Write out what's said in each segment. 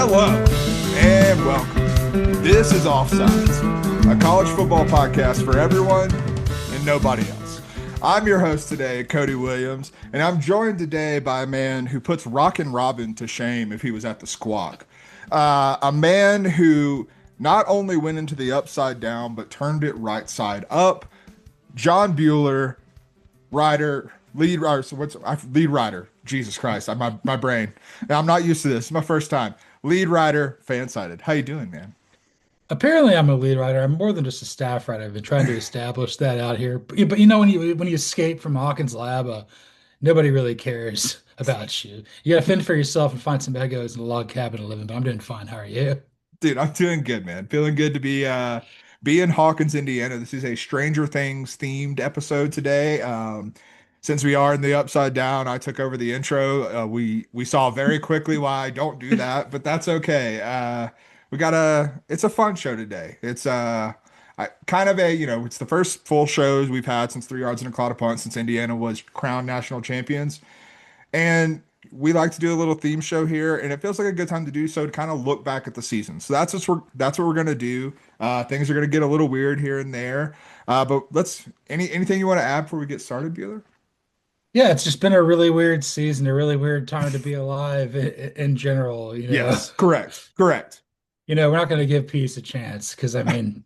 Hello and welcome. This is Offsides, a college football podcast for everyone and nobody else. I'm your host today, Cody Williams, and I'm joined today by a man who puts Rockin' Robin to shame if he was at the Squawk. A man who not only went into the upside down, but turned it right side up. John Bueller, lead writer. Jesus Christ, my brain. Now, I'm not used to this. It's my first time. Lead writer, fan-sided. How you doing, man? Apparently, I'm a lead writer. I'm more than just a staff writer. I've been trying to establish that out here. But you know, when you escape from Hawkins Lab, nobody really cares about you. You got to fend for yourself and find some egos in a log cabin to live in. But I'm doing fine. How are you? Dude, I'm doing good, man. Feeling good to be in Hawkins, Indiana. This is a Stranger Things themed episode today. Since we are in the upside down, I took over the intro. We saw very quickly why I don't do that, but that's okay. It's a fun show today. It's the first full shows we've had since 3 yards in a cloud of punts since Indiana was crowned national champions. And we like to do a little theme show here, and it feels like a good time to do so to kind of look back at the season. So that's what we're gonna do. Things are gonna get a little weird here and there. But anything you want to add before we get started, Bueller? Yeah, it's just been a really weird season, a really weird time to be alive in general. Yes, correct. We're not going to give peace a chance because I mean,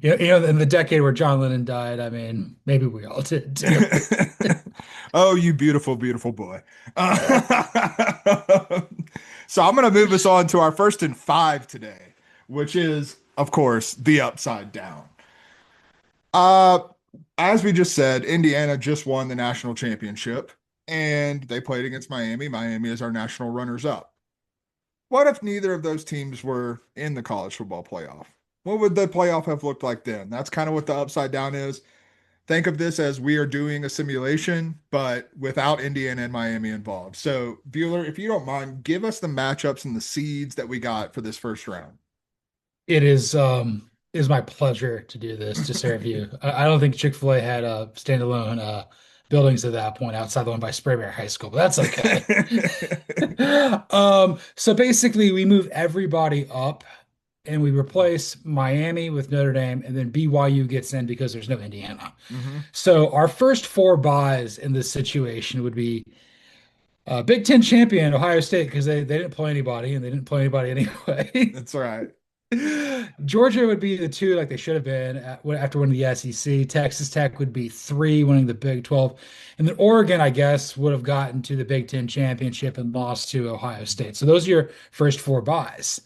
in the decade where John Lennon died, I mean, maybe we all did too. Oh, you beautiful, beautiful boy. So I'm going to move us on to our first and five today, which is, of course, the upside down. Uh, as we just said, Indiana just won the national championship and they played against Miami. Miami is our national runners up. What if neither of those teams were in the college football playoff? What would the playoff have looked like then? That's kind of what the upside down is. Think of this as we are doing a simulation, but without Indiana and Miami involved. So, Bueller, if you don't mind, give us the matchups and the seeds that we got for this first round. It is my pleasure to do this to serve you. I don't think Chick-fil-A had standalone buildings at that point outside the one by Sprayberry High School, but that's okay. So basically we move everybody up and we replace Miami with Notre Dame, and then BYU gets in because there's no Indiana. Hmm. So our first four buys in this situation would be Big Ten champion Ohio State because they didn't play anybody and they didn't play anybody anyway. That's right. Georgia would be the two like they should have been after winning the SEC. Texas Tech would be three, winning the Big 12. And then Oregon, I guess, would have gotten to the Big Ten championship and lost to Ohio State. So those are your first four buys.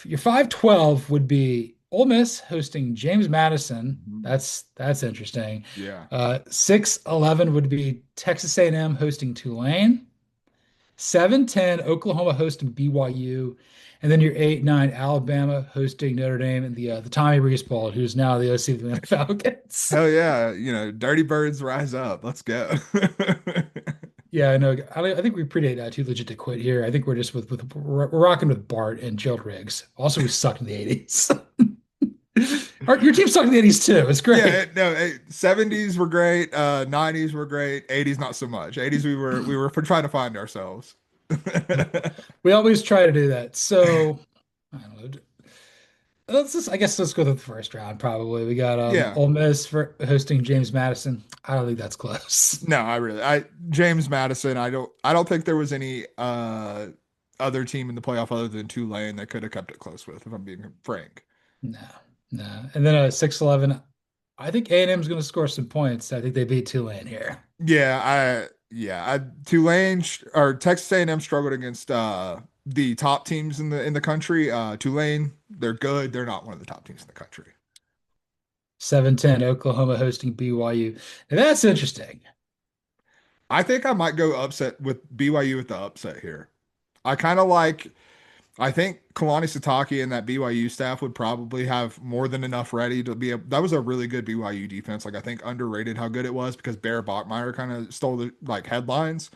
Your 5-12 would be Ole Miss hosting James Madison. Mhm. That's interesting. Yeah. 6-11 would be Texas A&M hosting Tulane. 7-10 Oklahoma hosting BYU. And then your 8-9 Alabama hosting Notre Dame and the Tommy Rees Ball, who's now the OC of the Atlanta Falcons. Hell yeah. Dirty birds rise up. Let's go. Yeah, I know. I think we predate Too Legit to Quit here. I think we're just we're rocking with Bart and Gerald Riggs. Also, we sucked in the 80s. Your team sucked in the 80s too. It's great. Yeah, no, 70s were great, 90s were great, 80s not so much. 80s we were trying to find ourselves. We always try to do that. So I don't know. I guess let's go to the first round. Probably we got Yeah. Ole Miss for hosting James Madison. I don't think that's close. No, I James Madison, I don't think there was any other team in the playoff other than Tulane that could have kept it close with, if I'm being frank. No, no. And then 6-11. I think A&M is going to score some points. I think they beat Tulane here. Yeah, Tulane or Texas A&M struggled against the top teams in the country. Tulane, they're good. They're not one of the top teams in the country. 7-10 Oklahoma hosting BYU. And that's interesting. I think I might go upset with BYU with the upset here. I kind of like I think Kalani Sitake and that BYU staff would probably have more than enough ready to that was a really good BYU defense. Like I think underrated how good it was because Bear Bachmeier kind of stole the like headlines.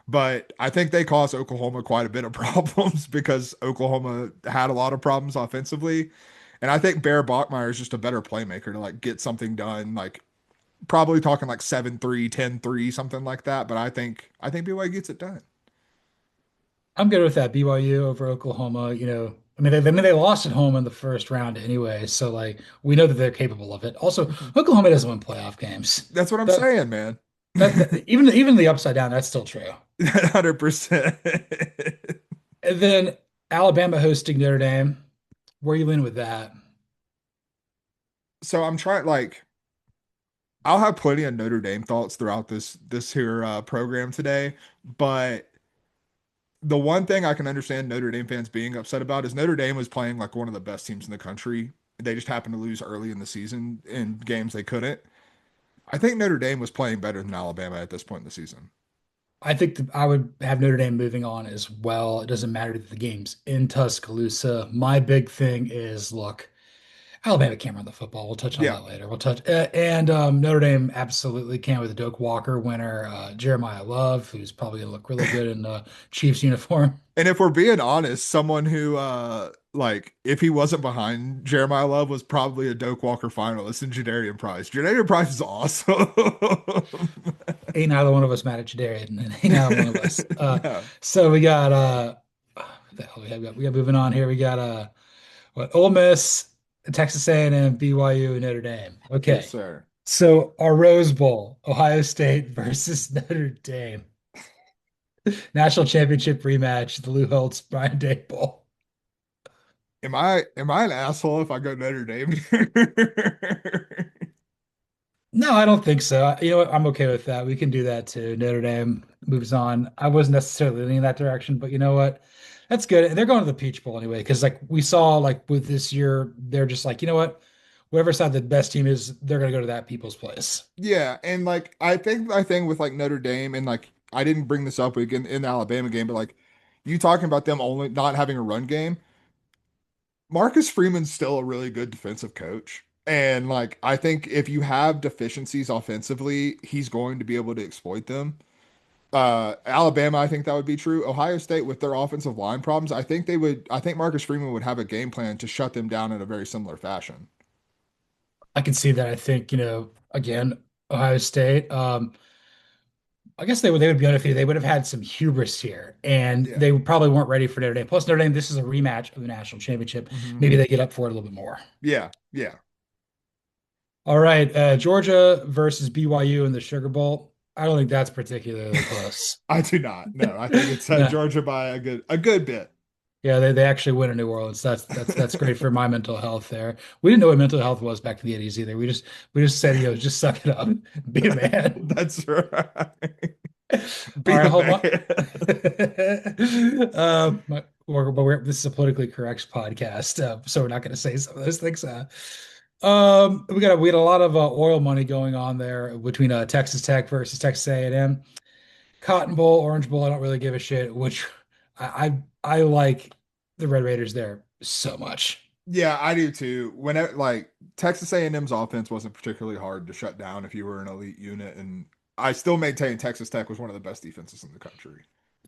But I think they caused Oklahoma quite a bit of problems because Oklahoma had a lot of problems offensively. And I think Bear Bachmeier is just a better playmaker to like get something done. Like probably talking like 7-3, 10-3, something like that. But I think BYU gets it done. I'm good with that. BYU over Oklahoma. I mean they lost at home in the first round anyway, so like we know that they're capable of it. Also, Mhm. Oklahoma doesn't win playoff games. That's what I'm That saying, man. even the upside down, that's still true. 100%. And then Alabama hosting Notre Dame. Where are you leaning with that? So I'm trying like I'll have plenty of Notre Dame thoughts throughout this here program today, but the one thing I can understand Notre Dame fans being upset about is Notre Dame was playing like one of the best teams in the country. They just happened to lose early in the season in games they couldn't. I think Notre Dame was playing better than Alabama at this point in the season. I think that I would have Notre Dame moving on as well. It doesn't matter that the game's in Tuscaloosa. My big thing is, look, Alabama can't run the football. We'll touch on Yeah. that later. And Notre Dame absolutely can with the Doak Walker winner, Jeremiah Love, who's probably going to look really good in the Chiefs uniform. And if we're being honest, someone who like if he wasn't behind Jeremiah Love was probably a Doak Walker finalist in Jadarian Price. Jadarian Price is awesome. Ain't neither one of us mad at Jadarian, and ain't neither one of us. No. So we got what the hell we got moving on here. We got what Ole Miss, Texas A&M, BYU, and Notre Dame. Yes, Okay. sir. So our Rose Bowl, Ohio State versus Notre Dame. National championship rematch, the Lou Holtz Brian Day Bowl. Am I an asshole if I go Notre Dame? No, I don't think so. You know what? I'm okay with that. We can do that too. Notre Dame moves on. I wasn't necessarily leaning in that direction, but you know what? That's good. And they're going to the Peach Bowl anyway, because like we saw, like with this year, they're just like, you know what? Whatever side the best team is, they're going to go to that people's place. Yeah, and like I think my thing with like Notre Dame and like I didn't bring this up again in the Alabama game, but like you talking about them only not having a run game. Marcus Freeman's still a really good defensive coach. And like I think if you have deficiencies offensively, he's going to be able to exploit them. Alabama, I think that would be true. Ohio State with their offensive line problems, I think Marcus Freeman would have a game plan to shut them down in a very similar fashion. I can see that. I think, again, Ohio State, I guess they would be undefeated. They would have had some hubris here, and Yeah. they probably weren't ready for Notre Dame. Plus, Notre Dame, this is a rematch of the national championship. Hmm. Maybe they get up for it a little bit more. Yeah, yeah. All right, Georgia versus BYU in the Sugar Bowl. I don't think that's particularly close. I do not. No, I think it's No, Georgia by a good bit. yeah, they actually win in New Orleans. That's great for my mental health there. We didn't know what mental health was back in the 80s either. We just said, just suck it up, be a man. That's right. All Be right, a hold on. man. This is a politically correct podcast, so we're not going to say some of those things. We had a lot of oil money going on there between Texas Tech versus Texas A&M. Cotton Bowl, Orange Bowl. I don't really give a shit. Which I like the Red Raiders there so much. Yeah, I do too. Whenever like Texas A&M's offense wasn't particularly hard to shut down if you were an elite unit, and I still maintain Texas Tech was one of the best defenses in the country.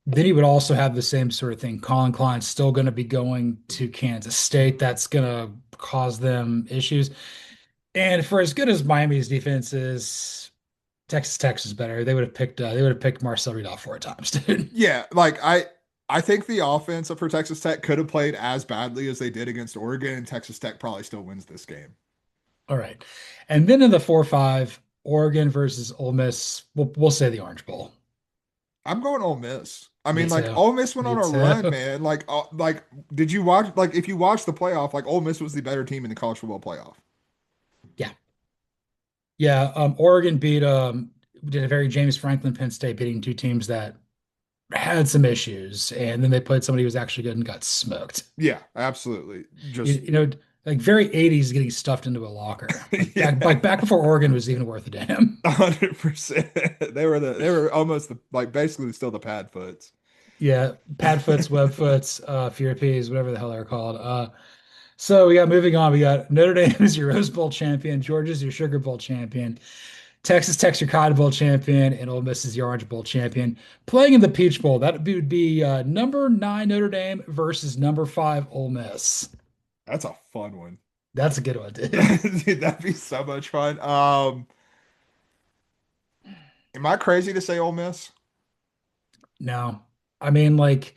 Then you would also have the same sort of thing. Colin Klein's still going to be going to Kansas State. That's going to cause them issues. And for as good as Miami's defense is, Texas Tech is better. They would have picked Marcel Rudolph 4 times, dude. Yeah, like I think the offense for Texas Tech could have played as badly as they did against Oregon, and Texas Tech probably still wins this game. All right. And then in the 4-5, Oregon versus Ole Miss, we'll say the Orange Bowl. I'm going Ole Miss. I Me mean, like too. Ole Miss went Me on a run, too. man. Like, did you watch? Like, if you watch the playoff, like Ole Miss was the better team in the college football playoff. Yeah. Yeah. Oregon did a very James Franklin Penn State beating two teams that had some issues, and then they played somebody who was actually good and got smoked. Yeah, absolutely. You, Just you know, like very 80s getting stuffed into a locker. Like back yeah, like back before Oregon was even worth a damn. 100%. They were almost like basically still the pad foots. Yeah, Padfoots, Webfoots, Fear Peas, whatever the hell they're called. So we got moving on. We got Notre Dame is your Rose Bowl champion, Georgia's your Sugar Bowl champion, Texas Tech's your Cotton Bowl champion, and Ole Miss is your Orange Bowl champion. Playing in the Peach Bowl, that would be number 9 Notre Dame versus number 5 Ole Miss. That's a fun one. That's a good one, dude. Dude, that'd be so much fun. Am I crazy to say Ole Miss? No, I mean like.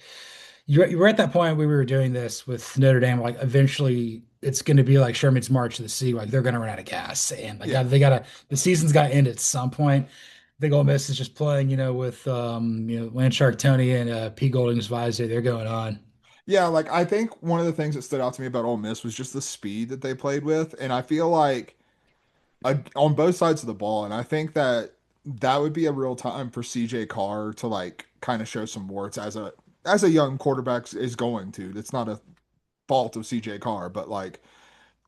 you're at that point we were doing this with Notre Dame. Like eventually, it's going to be like Sherman's March to the Sea. Like they're going to run out of gas, and like Yeah. they gotta the season's got to end at some point. I think Ole Miss is just playing, with Landshark Tony and P. Golding's visor. They're going on. Yeah, like I think one of the things that stood out to me about Ole Miss was just the speed that they played with, and I feel like on both sides of the ball, and I think that that would be a real time for CJ Carr to like kind of show some warts as a young quarterback is going to. That's not a fault of CJ Carr, but like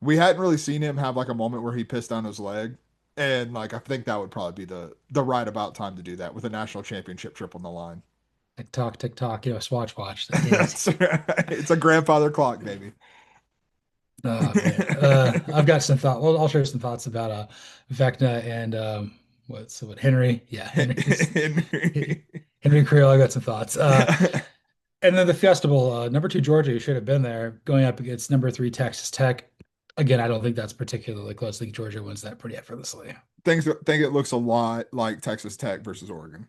we hadn't really seen him have like a moment where he pissed down his leg. And like I think that would probably be the right about time to do that with a national championship trip on the line. Tick tock, Swatch watch that dance. That's right. It's a grandfather clock, baby. Oh man, I've got some thought. Well, I'll share some thoughts about Vecna and what Henry. Yeah, Henry. Henry Creel. I got some thoughts. And then the festival, number two Georgia, you should have been there, going up against number three Texas Tech. Again, I don't think that's particularly close. I think Georgia wins that pretty effortlessly. Think it looks a lot like Texas Tech versus Oregon.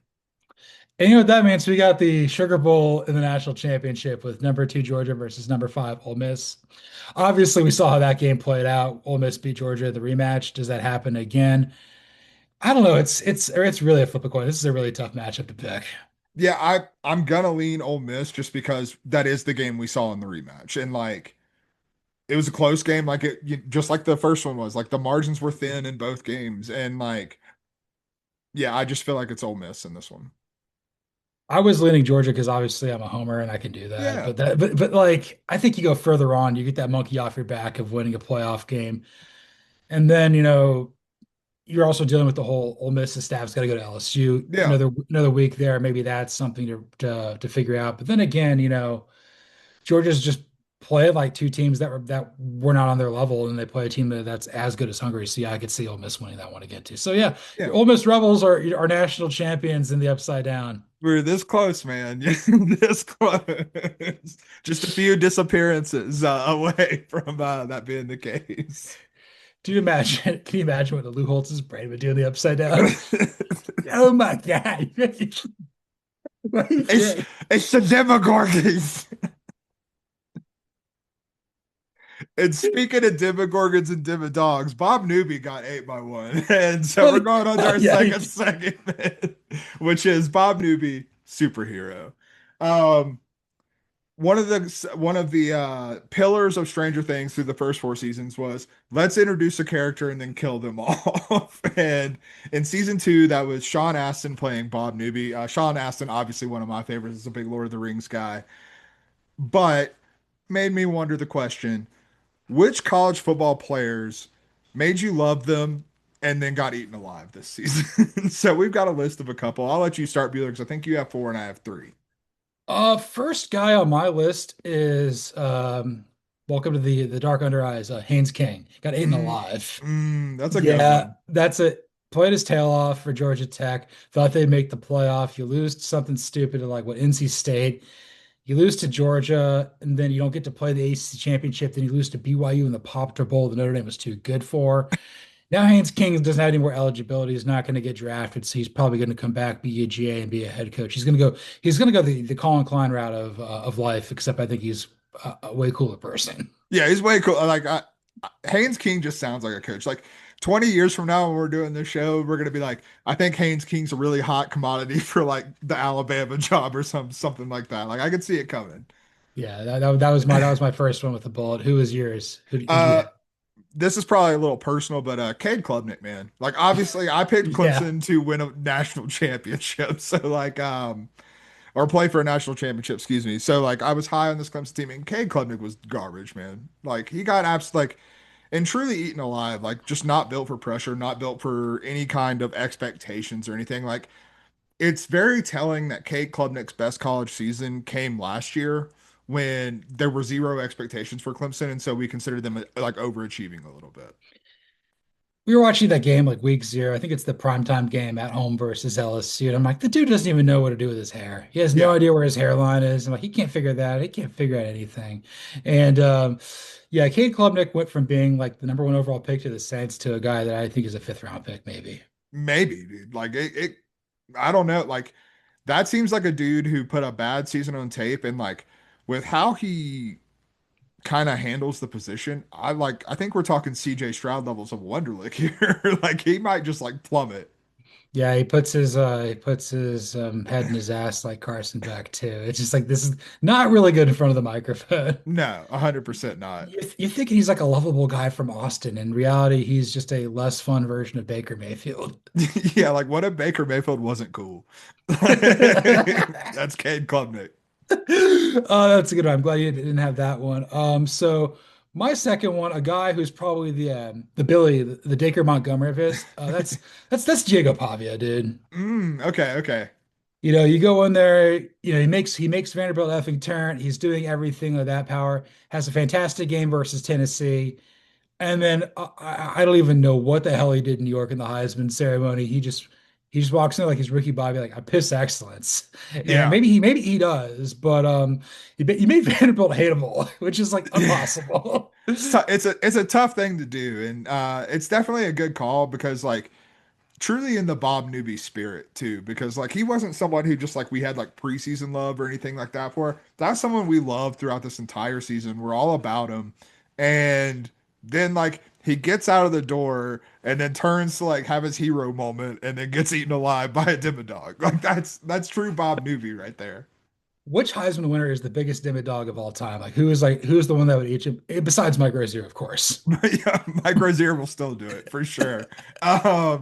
And you know what that means? We got the Sugar Bowl in the national championship with number two Georgia versus number five Ole Miss. Obviously, we saw how that game played out. Ole Miss beat Georgia in the rematch. Does that happen again? I don't know. It's really a flip a coin. This is a really tough matchup to pick. Yeah, I'm gonna lean Ole Miss just because that is the game we saw in the rematch, and like it was a close game, like just like the first one was. Like the margins were thin in both games, and like yeah, I just feel like it's Ole Miss in this one. I was leaning Georgia because obviously I'm a homer and I can do that. Yeah, But like I think you go further on, you get that monkey off your back of winning a playoff game. And then, you're also dealing with the whole Ole Miss staff's got to go to LSU yeah, another week there. Maybe that's something to figure out. But then again, Georgia's just played like two teams that were not on their level, and they play a team that's as good as Hungary. So yeah, I could see Ole Miss winning that one again too. So yeah, your yeah. Ole Miss Rebels are national champions in the Upside Down. We're this close, man. This close. Just a few disappearances away from that being the case. Do you imagine? Can you imagine what the Lou Holtz's brain would do in the Upside Down? Oh my God! What are you it's doing? it's the Demogorgons. And speaking of Demogorgons and Demodogs, Bob Newby got ate by one. And so we're Well, going on to our yeah, second segment, which is Bob Newby, superhero. Um, one of the pillars of Stranger Things through the first four seasons was let's introduce a character and then kill them off. And in season two, that was Sean Astin playing Bob Newby. Sean Astin, obviously one of my favorites, is a big Lord of the Rings guy, but made me wonder the question: which college football players made you love them and then got eaten alive this season? So we've got a list of a couple. I'll let you start, Bueller, because I think you have four and I have three. first guy on my list is welcome to the Dark Under Eyes, Haynes King. Got eaten Mm, alive. that's a good Yeah, one. that's it. Played his tail off for Georgia Tech. Thought they'd make the playoff. You lose to something stupid like what NC State. You lose to Georgia, and then you don't get to play the ACC championship. Then you lose to BYU in the Poptor Bowl that Notre Dame was too good for. Now Haynes King doesn't have any more eligibility. He's not going to get drafted, so he's probably going to come back, be a GA, and be a head coach. He's going to go the Colin Klein route of life. Except I think he's a way cooler person. Yeah, he's way cool. Haynes King just sounds like a coach. Like 20 years from now, when we're doing this show, we're gonna be like, I think Haynes King's a really hot commodity for like the Alabama job or something like that. Like I could see it coming. Yeah, that was my first one with the bullet. Who was yours? Who do you Uh, have? this is probably a little personal, but Cade Klubnik, man. Like obviously, I picked Yeah, Clemson to win a national championship, so like or play for a national championship, excuse me. So like I was high on this Clemson team, and Cade Klubnik was garbage, man. Like he got abs like and truly eaten alive, like just not built for pressure, not built for any kind of expectations or anything. Like it's very telling that Cade Klubnik's best college season came last year when there were zero expectations for Clemson, and so we considered them like overachieving a little bit. we were watching that game like week zero. I think it's the primetime game at home versus LSU. And I'm like, the dude doesn't even know what to do with his hair. He has no Yeah, idea where his hairline is. I'm like, he can't figure that. He can't figure out anything. And yeah, Cade Klubnik went from being like the number one overall pick to the Saints to a guy that I think is a fifth round pick, maybe. maybe, dude. I don't know. Like that seems like a dude who put a bad season on tape and like with how he kind of handles the position, I think we're talking CJ Stroud levels of Wonderlic here. Like he might just like plummet. Yeah, he puts his head in his ass like Carson Beck too. It's just like this is not really good in front of the microphone. No, 100% not. You think he's like a lovable guy from Austin. In reality, he's just a less fun version of Baker Mayfield. Yeah, like what if Baker Mayfield wasn't cool? That's Cade Klubnik. Oh, that's a good one. I'm glad you didn't have that one. So my second one, a guy who's probably the Billy, the Dacre Montgomery of his, that's Diego Pavia, dude. Okay, okay. You go in there, he makes Vanderbilt effing turn. He's doing everything with that power. Has a fantastic game versus Tennessee. And then I don't even know what the hell he did in New York in the Heisman ceremony. He just walks in like he's Ricky Bobby, like I piss excellence. And Yeah. maybe he does, but he made Vanderbilt hateable, which is like impossible. It's a tough thing to do, and it's definitely a good call because like truly in the Bob Newby spirit too, because like he wasn't someone who just like we had like preseason love or anything like that for. That's someone we loved throughout this entire season. We're all about him, and then like he gets out of the door and then turns to like have his hero moment and then gets eaten alive by a demodog. Like that's true Bob Newby right there. Which Heisman winner is the biggest dog of all time? Who's the one that would eat him besides Mike Rozier, of course. But yeah, Mike Rozier will still do it for sure. I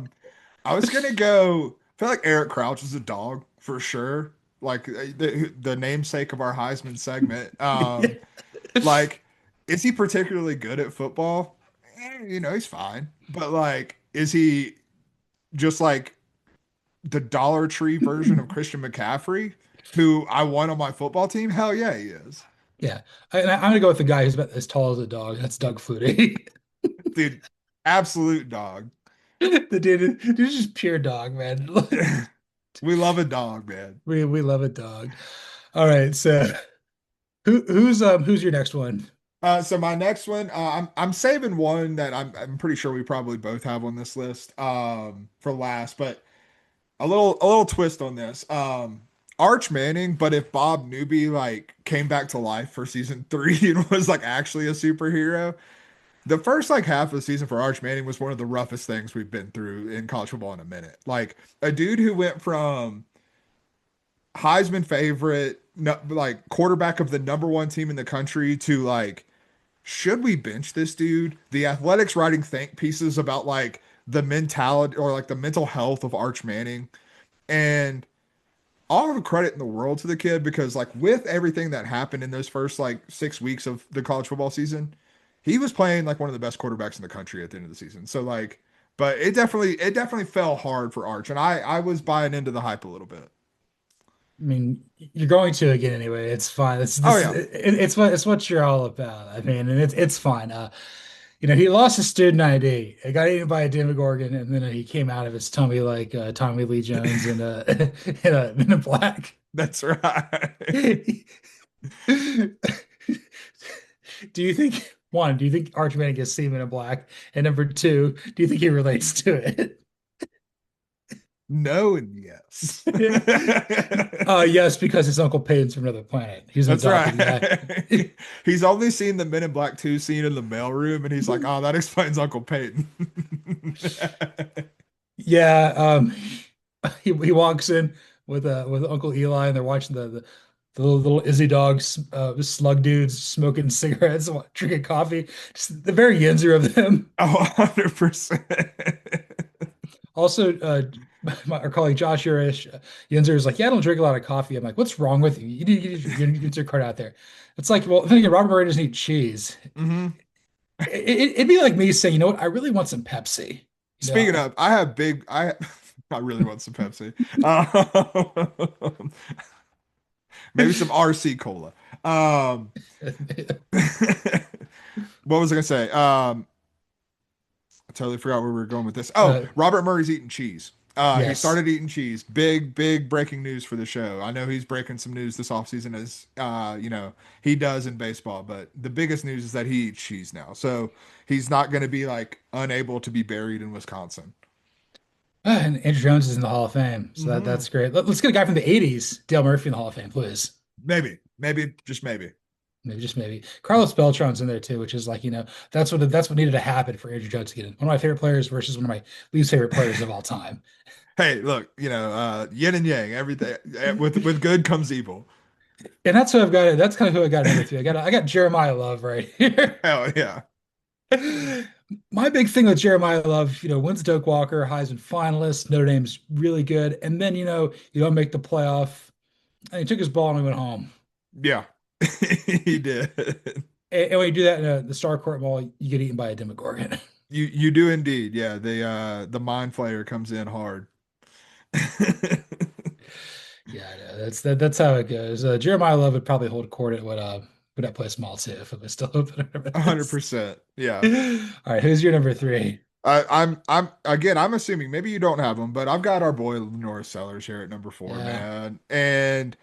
was gonna go. I feel like Eric Crouch is a dog for sure. Like the namesake of our Heisman segment. Like, is he particularly good at football? He's fine. But like, is he just like the Dollar Tree version of Christian McCaffrey, who I want on my football team? Hell yeah, he is. Yeah, I'm gonna go with the guy who's about as tall as a dog. That's Doug Flutie. Dude, absolute dog. The dude's just pure dog, man. We love a dog, man. We love a dog. All right, so who's your next one? So my next one, I'm saving one that I'm pretty sure we probably both have on this list for last, but a little twist on this. Arch Manning, but if Bob Newby like came back to life for season three and was like actually a superhero, the first like half of the season for Arch Manning was one of the roughest things we've been through in college football in a minute. Like a dude who went from Heisman favorite, no, like quarterback of the number one team in the country to like should we bench this dude? The Athletics writing think pieces about like the mentality or like the mental health of Arch Manning. And all the credit in the world to the kid because like with everything that happened in those first like 6 weeks of the college football season, he was playing like one of the best quarterbacks in the country at the end of the season. So like, but it definitely fell hard for Arch. And I was buying into the hype a little bit. I mean, you're going to again anyway. It's fine. Oh yeah. It's what you're all about. I mean, and it's fine. He lost his student ID. It got eaten by a Demogorgon, and then he came out of his tummy like Tommy Lee Jones in in a black. That's right. Do you think Arch Manning gets seen in black? And number two, do you think he relates to it? No and yes. Yes, because his Uncle Peyton's from another planet. He's an That's adopted guy. right. He's only seen the Men in Black 2 scene in the mailroom, and he's like, oh, that explains Uncle Peyton. Yeah, he walks in with Uncle Eli, and they're watching the little Izzy dogs, slug dudes smoking cigarettes, drinking coffee. Just the very Yinzer of them. Oh, 100%. Also, our colleague Josh Urish, Yinzer is like, yeah, I don't drink a lot of coffee. I'm like, what's wrong with you? You need to get your card out there. It's like, well, then again, Robert Murray doesn't eat cheese. Hmm. It'd be like me saying, you know what, I really want some Pepsi. Speaking of, I really want some Pepsi. Maybe some RC cola. What was I gonna say? I totally forgot where we were going with this. Oh, uh, Robert Murray's eating cheese. He yes. started eating cheese. Big breaking news for the show. I know he's breaking some news this offseason as he does in baseball, but the biggest news is that he eats cheese now. So he's not going to be like unable to be buried in Wisconsin. And Andrew Jones is in the Hall of Fame, so Hmm. that's great. Let's get a guy from the '80s, Dale Murphy, in the Hall of Fame, please. Maybe. Maybe, just maybe. Maybe just maybe. Carlos Beltran's in there too, which is like, that's what needed to happen for Andrew Jones to get in. One of my favorite players versus one of my least favorite players of all time. Hey, look, yin and yang, everything with good comes evil. And that's who I've got. That's kind of who I got at number three. I got Jeremiah Love right here. Hell yeah. My big thing with Jeremiah Love, wins Doak Walker, Heisman finalist. Notre Dame's really good. And then, you don't make the playoff. And he took his ball and he went home. Yeah. He did. And when you do that in the Star Court Mall, you get eaten by a Demogorgon. You do indeed. Yeah, the mind flayer comes in hard. Yeah, I know. That's how it goes. Jeremiah Love would probably hold court at what that place mall too if it was still open. Or whatever it is. 100%. Yeah. All right, who's your number three? I'm again, I'm assuming maybe you don't have them, but I've got our boy Lenore Sellers here at number four, Yeah, man. And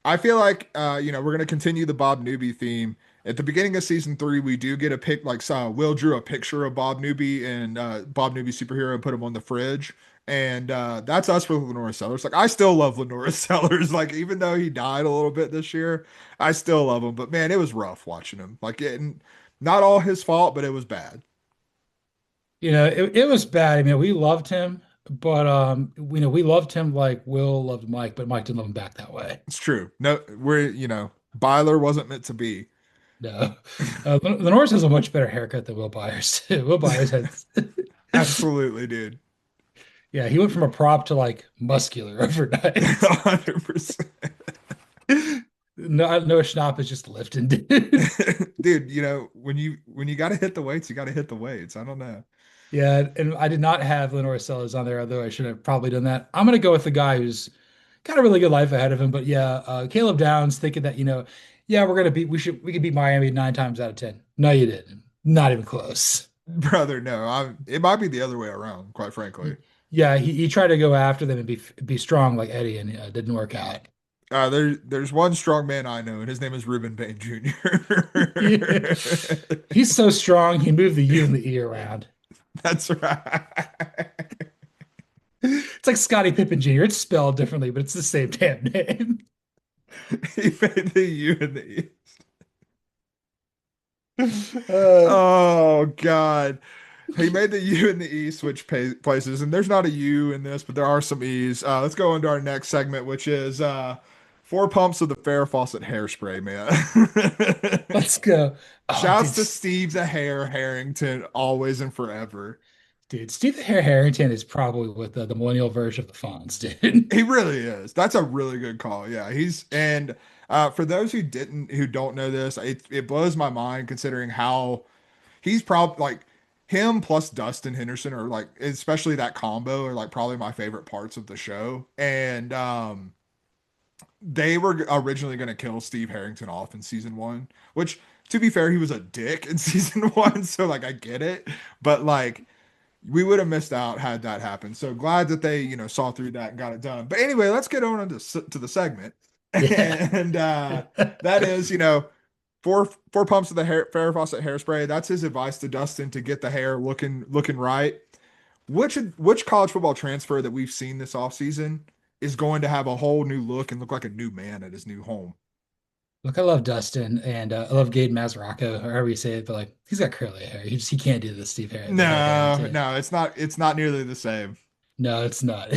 I feel like we're gonna continue the Bob Newby theme. At the beginning of season three, we do get a pic like Will drew a picture of Bob Newby and Bob Newby superhero and put him on the fridge. And that's us with Lenora Sellers. Like I still love Lenora Sellers. Like even though he died a little bit this year, I still love him. But man, it was rough watching him. Like not all his fault, but it was bad. it was bad. I mean, we loved him, but we loved him like Will loved Mike, but Mike didn't love him back that way. It's true. No, Byler wasn't meant to be. No, Lenore's has a much better haircut than Will Byers too. Will Byers has, Absolutely, dude. yeah, he went from a prop to like muscular overnight. 100%. No, no, Schnapp is just lifting, dude. Dude, when you got to hit the weights, you got to hit the weights. I don't know. Yeah, and I did not have Lenore Sellers on there, although I should have probably done that. I'm gonna go with the guy who's got a really good life ahead of him. But yeah, Caleb Downs thinking that, yeah, we could beat Miami 9 times out of 10. No, you didn't. Not even close. Brother, no. It might be the other way around, quite frankly. Yeah, he tried to go after them and be strong like Eddie, and it didn't work out. There's one strong man I know, and his name is Reuben Bain Jr. Yeah. He's so strong, he moved the U and the E around. That's right. It's like Scottie Pippen Jr. It's spelled differently, but it's the same damn name. He made the U and the E. Uh, Oh God. He made the U and the E switch places, and there's not a U in this, but there are some E's. Let's go into our next segment, which is four pumps of the Farrah Fawcett hairspray, man. let's go. Oh, Shouts to Steve the Hair Harrington, always and forever. Steve the Hair Harrington is probably with the millennial version of the Fonz, dude. He really is. That's a really good call. Yeah, he's and for those who don't know this, it blows my mind considering how he's probably like him plus Dustin Henderson are like especially that combo are like probably my favorite parts of the show. And they were originally going to kill Steve Harrington off in season one, which to be fair, he was a dick in season one, so like I get it, but like we would have missed out had that happened. So glad that they, saw through that and got it done. But anyway, let's get on to the segment. Yeah. And that is, four pumps of the Farrah Fawcett hairspray. That's his advice to Dustin to get the hair looking right. Which college football transfer that we've seen this offseason is going to have a whole new look and look like a new man at his new home? Look, I love Dustin and I love Gabe Mazaraco, or however you say it, but like he's got curly hair. He can't do the the Hair No, Harrington. no, it's not nearly the same. No, it's not.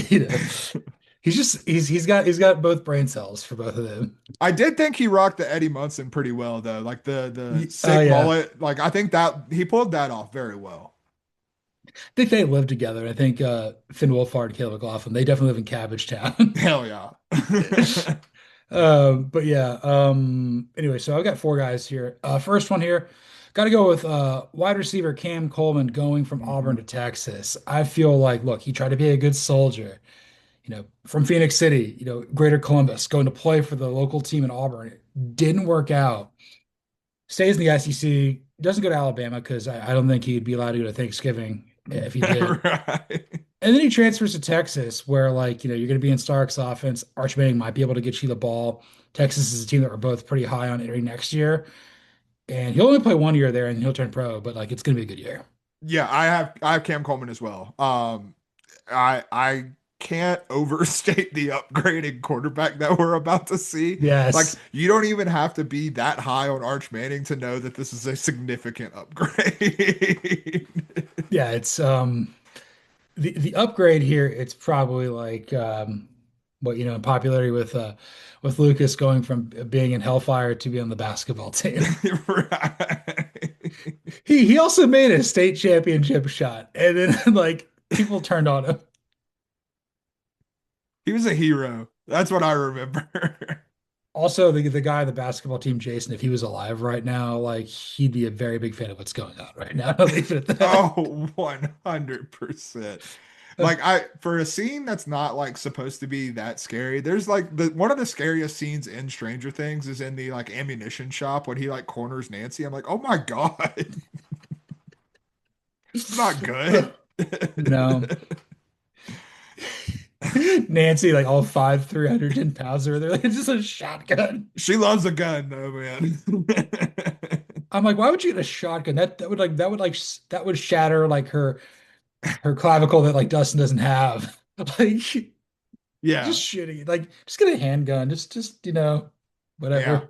He's got both brain cells for both of them. I did think he rocked the Eddie Munson pretty well though. Like the Oh sick yeah. mullet. Like I think that he pulled that off very well. I think they live together. I think Finn Wolfhard and Caleb McLaughlin, they definitely live in Cabbage Town. Hell yeah. But yeah, anyway, so I've got four guys here. First one here, got to go with wide receiver Cam Coleman going from Auburn Mhm. to Texas. I feel like, look, he tried to be a good soldier, from Phoenix City, Greater Columbus, going to play for the local team in Auburn. It didn't work out. Stays in the SEC, doesn't go to Alabama because I don't think he'd be allowed to go to Thanksgiving if he did. Right. And then he transfers to Texas, where you're going to be in Stark's offense. Arch Manning might be able to get you the ball. Texas is a team that we're both pretty high on entering next year, and he'll only play 1 year there, and he'll turn pro. But it's going to be a good year. Yeah, I have Cam Coleman as well. I can't overstate the upgrading quarterback that we're about to see. Like, Yes. you don't even have to be that high on Arch Manning to know that this is a significant upgrade. Yeah, it's the upgrade here, it's probably like what in popularity with Lucas going from being in Hellfire to be on the basketball team. Right. He also made a state championship shot, and then like people turned on him. He was a hero. That's what I remember. Also, the guy on the basketball team, Jason, if he was alive right now, like he'd be a very big fan of what's going on right now. I'll leave it at that. Oh, 100%. Like for a scene that's not like supposed to be that scary, there's like the one of the scariest scenes in Stranger Things is in the like ammunition shop when he like corners Nancy. I'm like, oh my God, this is not good. No. Nancy, like all 310 pounds or they're like, it's just a shotgun. She loves a gun though, man. I'm like, why would you get a shotgun? That would shatter like her clavicle that like Dustin doesn't have. Like Yeah, just shitty. Like just get a handgun. Just yeah. whatever.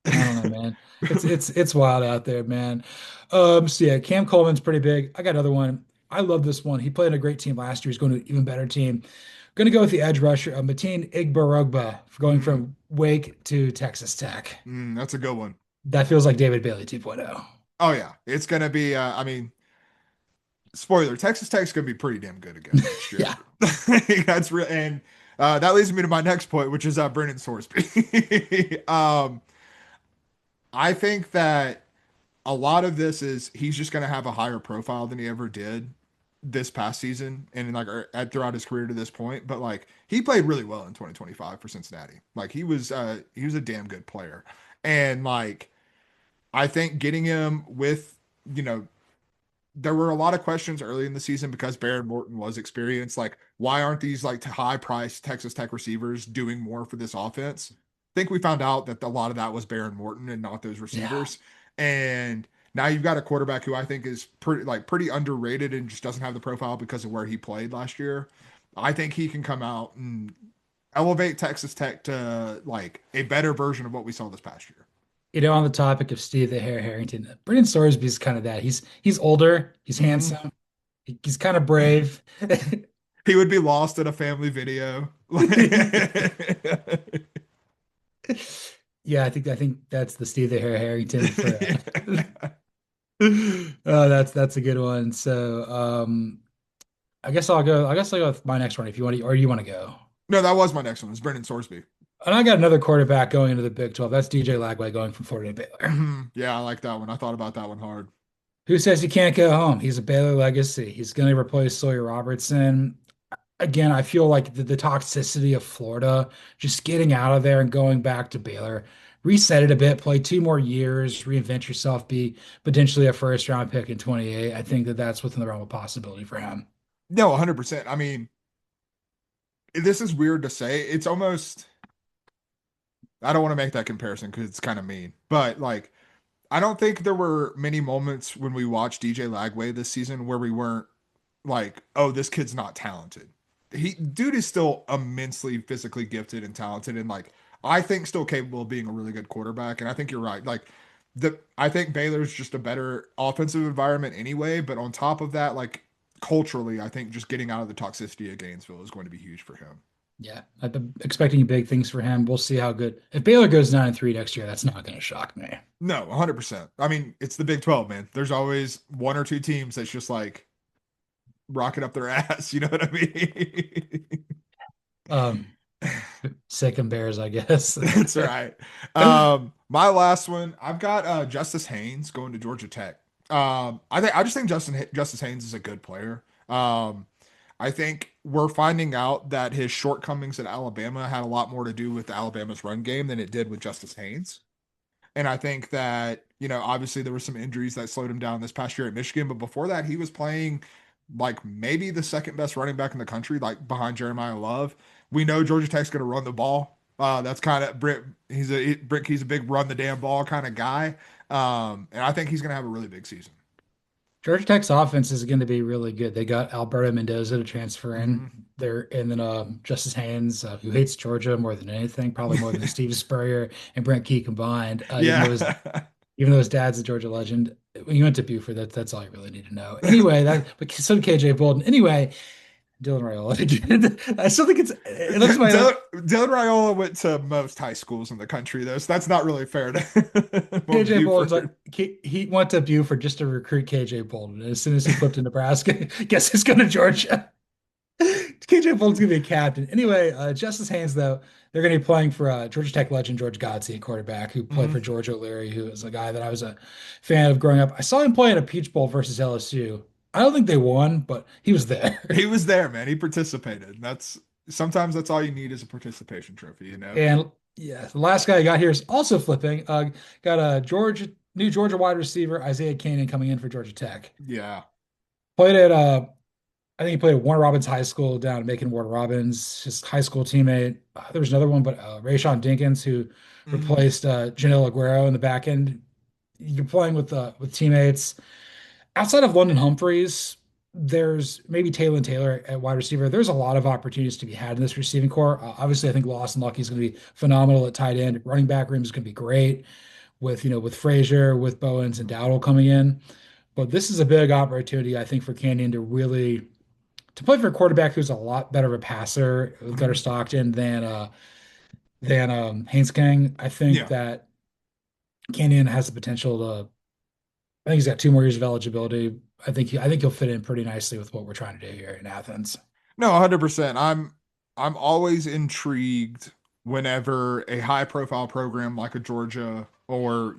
I don't know, man. It's wild out there, man. So yeah, Cam Coleman's pretty big. I got another one. I love this one. He played in a great team last year. He's going to an even better team. Going to go with the edge rusher, Mateen Igbarogba, for going Mm, from Wake to Texas Tech. that's a good one. That feels like David Bailey 2.0. Oh yeah, it's gonna be. I mean, spoiler: Texas Tech's gonna be pretty damn good again next year. Yeah. That's real, and that leads me to my next point, which is Brennan Sorsby. I think that a lot of this is he's just gonna have a higher profile than he ever did this past season and like throughout his career to this point. But like he played really well in 2025 for Cincinnati. Like he was a damn good player, and like I think getting him with you know there were a lot of questions early in the season because Baron Morton was experienced. Like, why aren't these like high priced Texas Tech receivers doing more for this offense? I think we found out that a lot of that was Baron Morton and not those Yeah. receivers. And now you've got a quarterback who I think is pretty underrated and just doesn't have the profile because of where he played last year. I think he can come out and elevate Texas Tech to like a better version of what we saw this past year. On the topic of Steve the Hair Harrington, Brendan Sorsby is kind of that. He's older, he's Mhm. handsome, he's kind of brave. He would be lost in a family video. Yeah, I think that's the Steve the Hair Harrington for Yeah. that's a good one. So I guess I'll go with my next one if you want to, or you want to go. No, that was my next one. It's Brendan Sorsby. And I got another quarterback going into the Big 12. That's DJ Lagway going from Florida to Baylor. Yeah, I like that one. I thought about that one hard. Who says he can't go home? He's a Baylor legacy. He's going to replace Sawyer Robertson. Again, I feel like the toxicity of Florida, just getting out of there and going back to Baylor, reset it a bit, play 2 more years, reinvent yourself, be potentially a first round pick in 28. I think that that's within the realm of possibility for him. No, 100%. I mean, this is weird to say. It's almost, I don't want to make that comparison because it's kind of mean, but like, I don't think there were many moments when we watched DJ Lagway this season where we weren't like, oh, this kid's not talented. Dude is still immensely physically gifted and talented, and like I think still capable of being a really good quarterback. And I think you're right. Like I think Baylor's just a better offensive environment anyway. But on top of that, like culturally, I think just getting out of the toxicity of Gainesville is going to be huge for him. Yeah, I'm expecting big things for him. We'll see how good. If Baylor goes 9-3 next year, that's not going to shock me. No, 100%. I mean, it's the Big 12, man. There's always one or two teams that's just like rocking up their ass. You know what I mean? Um, Sick and Bears, I guess. That's right. My last one, I've got Justice Haynes going to Georgia Tech. I just think Justice Haynes is a good player. I think we're finding out that his shortcomings at Alabama had a lot more to do with Alabama's run game than it did with Justice Haynes. And I think that, obviously there were some injuries that slowed him down this past year at Michigan, but before that, he was playing like maybe the second best running back in the country, like behind Jeremiah Love. We know Georgia Tech's going to run the ball. That's kind of Brick. He's a big run the damn ball kind of guy. And I think he's going to have a really big season. Georgia Tech's offense is going to be really good. They got Alberto Mendoza to transfer in Hmm. there, and then Justice Haynes, who hates Georgia more than anything, probably more than Steve Spurrier and Brent Key combined. Yeah. Even though his dad's a Georgia legend, when you went to Buford, that's all you really need to know. Anyway, but so did KJ Bolden. Anyway, Dylan Raiola again. I still think it looks my Dylan Raiola went to most high schools in the country, though, so that's not really fair to well, KJ Bolden's like Buford. he went to Buford just to recruit KJ Bolden. And as soon as he flipped to Nebraska, guess who's going to Georgia? KJ Bolden's gonna be a captain. Anyway, Justice Haynes, though, they're gonna be playing for Georgia Tech legend George Godsey, a quarterback who played Hmm. for George O'Leary, who is a guy that I was a fan of growing up. I saw him play in a Peach Bowl versus LSU. I don't think they won, but he was there. He was there, man. He participated. That's sometimes that's all you need is a participation trophy, you know? And yeah, the last guy I got here is also flipping. Got a new Georgia wide receiver, Isaiah Canaan, coming in for Georgia Tech. Yeah. Played at I think he played at Warner Robins High School down in Macon. Warner Robins, his high school teammate. There was another one, but Rayshawn Dinkins, who Hmm. replaced Janelle Aguero in the back end. You're playing with teammates outside of London Humphreys. There's maybe Taylor at wide receiver. There's a lot of opportunities to be had in this receiving core. Obviously, I think Lawson Lucky is going to be phenomenal at tight end. Running back room is going to be great with Frazier, with Bowens and Dowdle coming in. But this is a big opportunity, I think, for Canyon to really to play for a quarterback who's a lot better of a passer with Gunnar Hmm. Stockton than Haynes King. I think Yeah. that Kenyon has the potential to. I think he's got 2 more years of eligibility. I think he'll fit in pretty nicely with what we're trying to do here in Athens. No, 100%. I'm always intrigued whenever a high profile program like a Georgia or,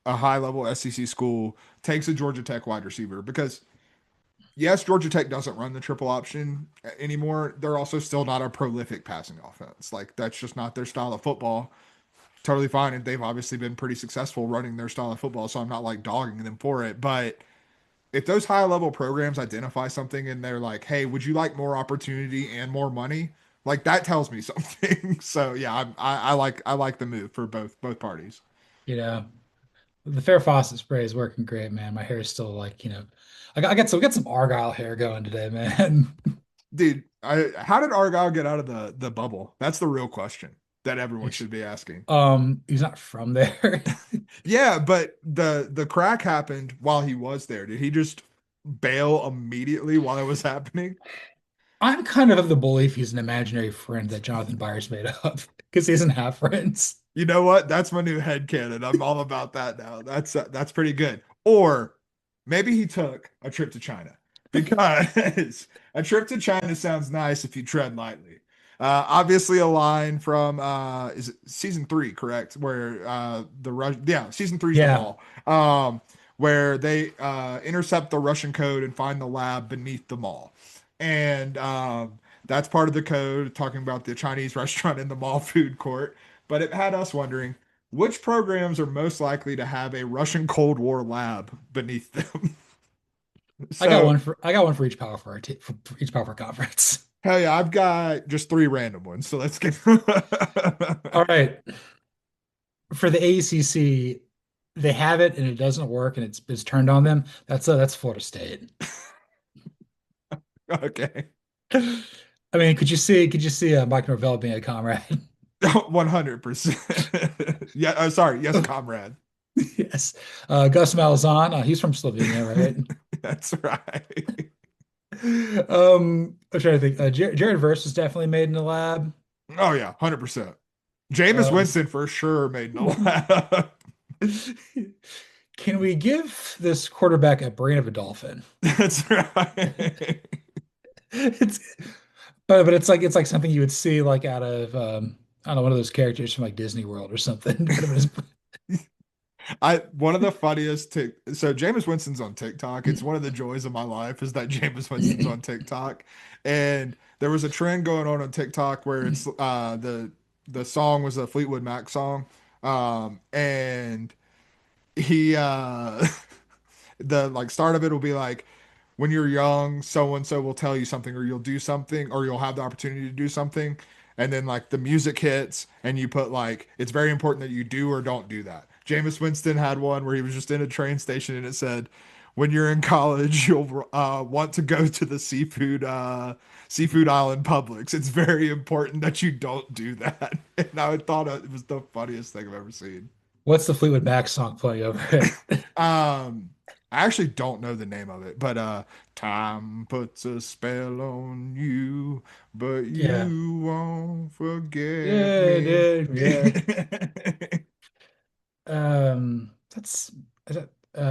a high level SEC school takes a Georgia Tech wide receiver because yes, Georgia Tech doesn't run the triple option anymore. They're also still not a prolific passing offense. Like that's just not their style of football. Totally fine. And they've obviously been pretty successful running their style of football. So I'm not like dogging them for it. But if those high level programs identify something and they're like, hey, would you like more opportunity and more money? Like that tells me something. So yeah, I like the move for both parties. You know, the Fair Fawcett spray is working great, man. My hair is still like, I got some Argyle hair going today, man. Dude, how did Argyle get out of the bubble? That's the real question that everyone It's should be asking. he's not from there. Yeah, but the crack happened while he was there. Did he just bail immediately while it was happening? I'm kind of the belief he's an imaginary friend that Jonathan Byers made up because he doesn't have friends. You know what? That's my new headcanon. I'm all about that now. That's pretty good. Or maybe he took a trip to China because a trip to China sounds nice if you tread lightly. Obviously, a line from is it season 3, correct? Where the Rush, yeah, season 3's the Yeah, mall, where they intercept the Russian code and find the lab beneath the mall, and that's part of the code talking about the Chinese restaurant in the mall food court. But it had us wondering which programs are most likely to have a Russian Cold War lab beneath them. So, I got one for each for each Power Four conference. hell yeah, I've got just 3 random ones. So let's get. All right, for the ACC, they have it and it doesn't work and it's turned on them. That's Florida State. Okay. I mean, could you see Mike Norvell being a comrade? 100%. Yeah, sorry. Yes, comrade. Yes. Gus Malzahn, he's from Slovenia, right? That's right. I'm trying to think. Jared Verse was definitely made in the lab. Oh, yeah, 100%. Jameis Um, Winston for sure made no laugh. can we give this quarterback a brain of a dolphin? That's right. It's but it's like something you would see like out of I don't know, one of those characters from like Disney World or something. Kind of I one of the funniest so Jameis Winston's on TikTok. It's one of the joys of my life is that Jameis Winston's on TikTok. And there was a trend going on TikTok where it's the song was a Fleetwood Mac song. And he the like start of it will be like when you're young, so and so will tell you something, or you'll do something, or you'll have the opportunity to do something. And then like the music hits, and you put like, it's very important that you do or don't do that. Jameis Winston had one where he was just in a train station and it said, when you're in college, you'll want to go to the seafood island Publix. It's very important that you don't do that. And I thought it was the funniest thing I've ever seen. What's the Fleetwood Mac song playing over it? Um, I actually don't know the name of it, but time puts a spell on you, but Yeah. you won't forget Yeah, me. dude. Yeah. That's is that,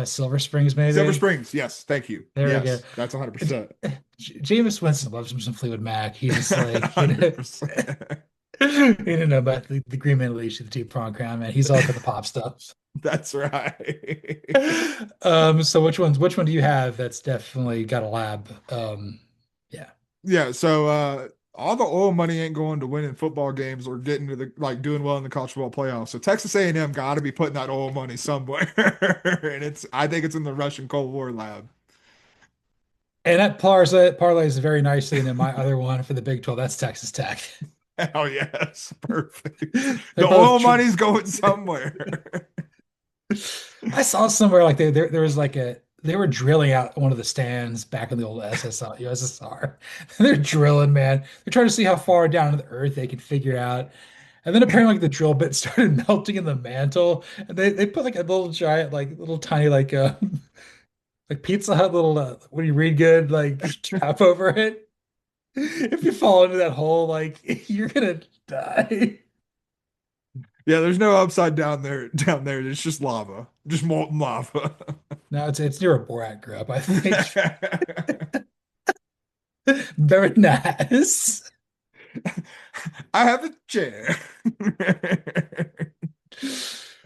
Silver Springs, Silver maybe. Springs, yes, thank you. There we go. Yes, that's 100%. Jameis Winston loves him some Fleetwood Mac. He's just like, 100%. he didn't know about the Green Man Leash, the two-prong crown, man. He's all about the pop stuff. That's right. So which one do you have that's definitely got a lab? Yeah. Yeah, so all the oil money ain't going to winning football games or getting to the like doing well in the college football playoffs. So Texas A&M got to be putting that oil money somewhere, and I think it's in the Russian Cold War lab. And that parlays very nicely into my other one for the Big 12. That's Texas Tech. Hell yes, perfect. They're The both oil money's going somewhere. I saw somewhere like there was like they were drilling out one of the stands back in the old SSR, USSR. They're drilling, man. They're trying to see how far down to the earth they can figure out. And then apparently like the drill bit started melting in the mantle. And they put like a little giant, like little tiny like Pizza Hut little when you read good, like cap over it. If you fall into that hole, like you're gonna die. Yeah, there's no upside down there. Down there, it's just lava, just molten lava. No, it's near a Borat grew up, I think. Very nice. I have a chair.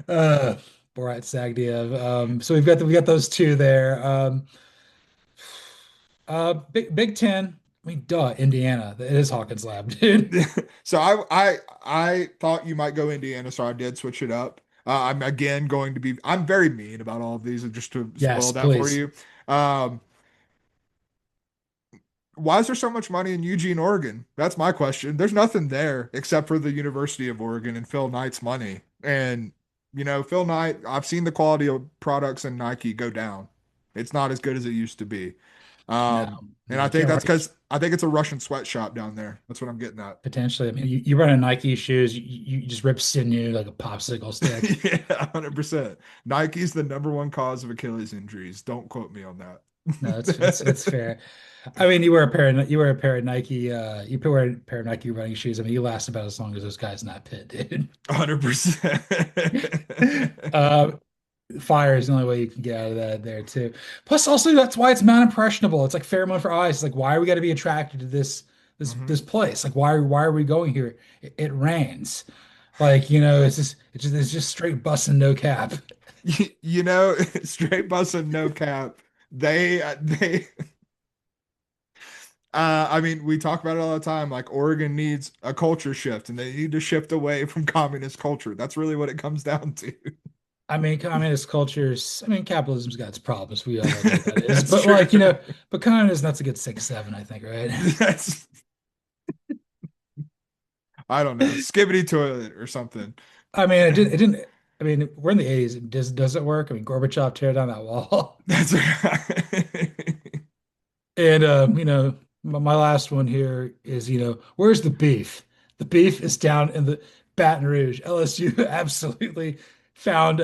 Uh, Borat Sagdiyev. So we got those two there. Big Ten. I mean, duh, Indiana. It is Hawkins Lab, dude. So I thought you might go Indiana, so I did switch it up. I'm again going to be. I'm very mean about all of these, and just to spoil Yes, that for please. you. Um, why is there so much money in Eugene, Oregon? That's my question. There's nothing there except for the University of Oregon and Phil Knight's money. And Phil Knight, I've seen the quality of products in Nike go down. It's not as good as it used to be. No, And no, I you think can't that's write because I think it's a Russian sweatshop down there. That's what I'm getting at. potentially. I mean, you run a Nike shoes, you just rip sinew like a popsicle stick. Yeah, 100%. Nike's the number one cause of Achilles injuries. Don't quote me on No, it's that. fair. I mean, you wear a pair of Nike, you wear a pair of Nike running shoes. I mean, you last about as long as those guys in that pit, dude. 100%. Uh, Fire is the only way you can get out of that there too. Plus, also that's why it's not impressionable. It's like pheromone for eyes. It's like why are we got to be attracted to Mhm. this place? Like why are we going here? It rains. Like it's just straight busting no cap. Straight bus and no cap. They I mean, we talk about it all the time. Like Oregon needs a culture shift, and they need to shift away from communist culture. That's really what it comes down to. I mean, communist cultures. I mean, capitalism's got its problems. We all know what that is. That's But true. like but communism that's a good 6-7, I think, right? That's I don't know, skibbity toilet or something. I mean, it didn't. I mean, we're in the 80s. Does it work? I mean, Gorbachev tear down that wall. That's right. And my last one here is, where's the beef? The beef is down in the Baton Rouge. LSU absolutely found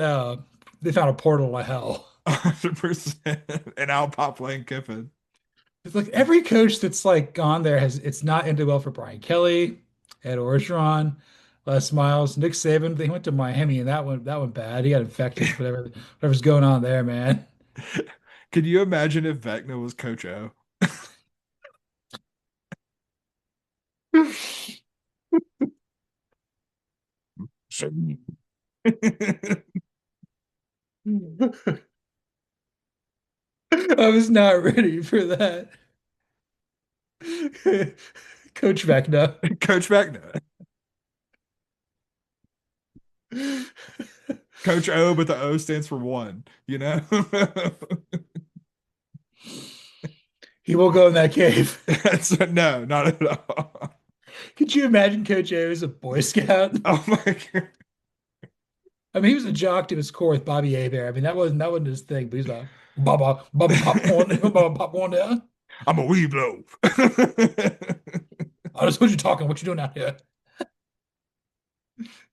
they found a portal to hell. 100%. And Al Pop Lane Kiffin. It's like every coach that's like gone there has it's not ended well for Brian Kelly, Ed Orgeron, Les Miles, Nick Saban. They went to Miami and that went bad. He got infected, whatever's going on there, man. Could you imagine if Vecna was Coach O? I was not ready for that. Coach Vecna. Coach Vecna. Coach O, but the O stands for one, you know? He will go in that cave. No, not at all. Could you imagine Coach A was a Boy Scout? Oh my God. I mean, he was a jock to his core with Bobby Abear. I mean, that wasn't his thing, but he's like, Baba, Baba popcorn, Baba popcorn there. I'm a weeblo. I just heard you talking. What you doing out here?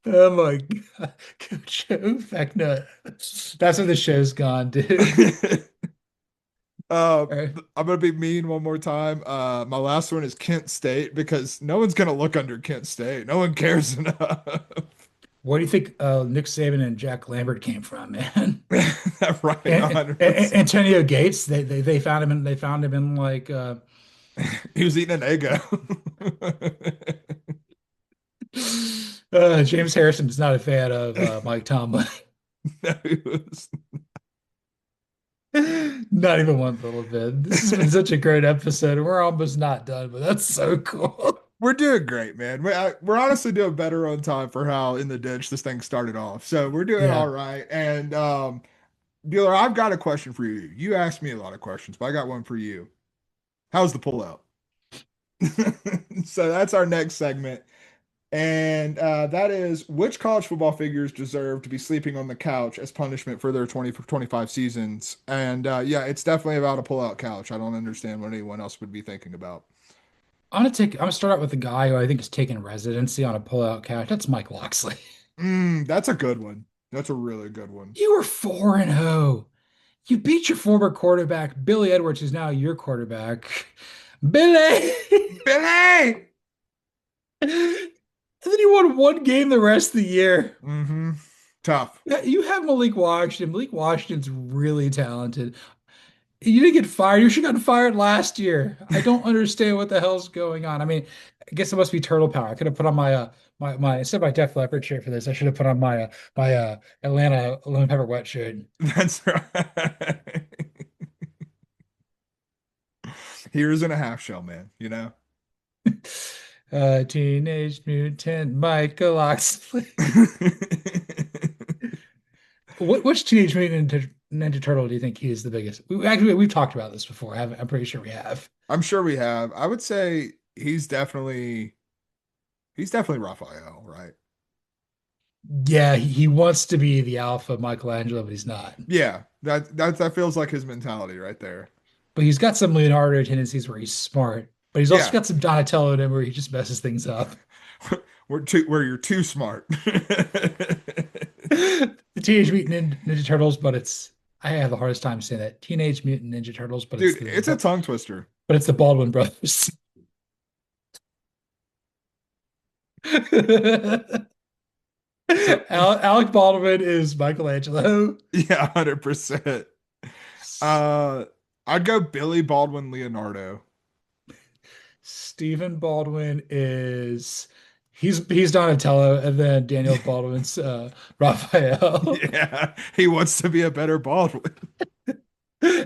Oh my God. Coach Fact nut. That's where the show's gone, dude. Uh, All right. I'm gonna be mean one more time. My last one is Kent State because no one's gonna look under Kent State. No one cares enough. Where do you think Nick Saban and Jack Lambert came from, man? Right, 100%. Antonio Gates, they found him in like He was eating an Eggo. James Harrison is not a fan of Mike Tomlin. No, he was. Not even one little bit. This has been such a great episode. We're almost not done, but that's so cool. We're doing great, man. We're honestly doing better on time for how in the ditch this thing started off. So we're doing all Yeah. right. And Dealer, I've got a question for you. You asked me a lot of questions, but I got one for you. How's the pullout? So that's our next segment. And that is which college football figures deserve to be sleeping on the couch as punishment for their 2025 seasons? And yeah, it's definitely about a pullout couch. I don't understand what anyone else would be thinking about. I'm gonna start out with the guy who I think is taking residency on a pullout couch. That's Mike Locksley. That's a good one. That's a really good one. You were 4-0. You beat your former quarterback, Billy Edwards, who's now your quarterback. Billy! Billy! And then you won one game the rest of the year. Mm-hmm. Tough. Yeah, you have Malik Washington. Malik Washington's really talented. You didn't get fired. You should have gotten fired last year. I don't understand what the hell's going on. I mean, I guess it must be turtle power. I could have put on my instead of my Def Leppard shirt for this, I should have put on my Atlanta lemon pepper wet shirt. That's right. Heroes in a half shell, man, you know? Teenage Mutant Michael Oxley. Which Teenage Mutant Ninja Turtle do you think he is the biggest? We've talked about this before. I'm pretty sure we have. I'm sure we have. I would say he's definitely Raphael, right? Yeah, he wants to be the alpha Michelangelo, but he's not. Yeah, that feels like his mentality right there. But he's got some Leonardo tendencies where he's smart, but he's also Yeah. got some Donatello in him where he just messes things up. Where you're too smart. The Teenage Mutant Ninja Turtles, but it's I have the hardest time saying that. Teenage Mutant Ninja Turtles, but Dude, it's a tongue twister. it's the Baldwin brothers. So Alec Baldwin is Michelangelo. yeah, 100%. Uh I'd go Billy Baldwin Leonardo. Stephen Baldwin is he's Donatello, and then Daniel Baldwin's Raphael. Yeah, he wants to be a better Baldwin.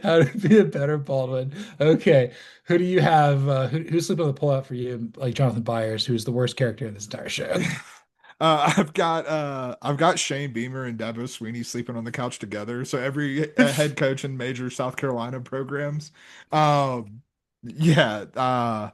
How to be a better Baldwin. Okay. Who do you have? Who's sleeping on the pullout for you? Like Jonathan Byers, who's the worst character in this entire show. I've got Shane Beamer and Dabo Sweeney sleeping on the couch together. So every head coach in major South Carolina programs. Yeah,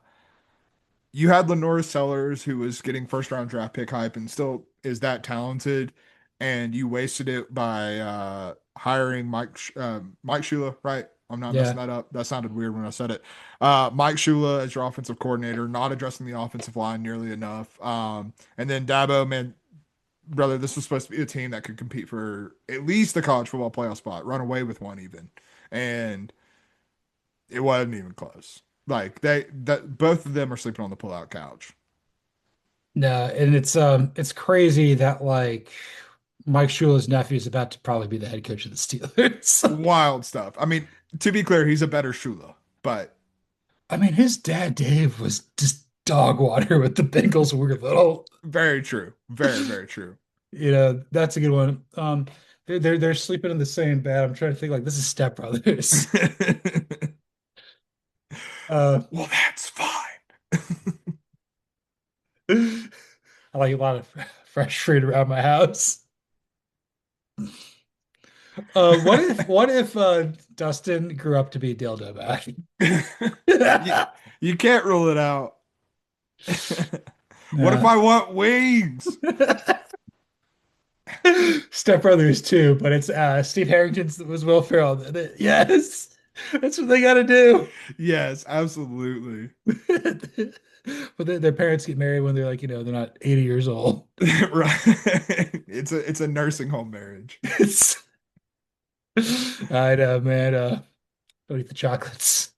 you had Lenora Sellers, who was getting first round draft pick hype and still is that talented, and you wasted it by hiring Mike Shula, right? I'm not messing Yeah. that up. That sounded weird when I said it. Mike Shula as your offensive coordinator, not addressing the offensive line nearly enough. And then Dabo, man, brother, this was supposed to be a team that could compete for at least the college football playoff spot, run away with one even, and it wasn't even close. Like that both of them are sleeping on the pull-out couch. No, and it's crazy that like Mike Shula's nephew is about to probably be the head coach of the Steelers. Wild stuff. I mean, to be clear, he's a better Shula, but I mean, his dad Dave was just dog water with the Bengals. Weird little, very true. Very, very true. that's a good one. They're sleeping in the same bed. I'm trying to think like this is Step Brothers. Uh, Well, that's fine. I like a lot of fresh fruit around my house. What if Dustin grew up to be dildo you, back? you can't rule it out. What if Yeah. I want wings? Step Brothers too, but it's Steve Harrington's was Will Ferrell. Yes, that's what they got to do. Yes, absolutely. But their parents get married when they're like, they're not 80 years old. Right. It's a nursing home marriage. It's, I know, man. Don't eat the chocolates.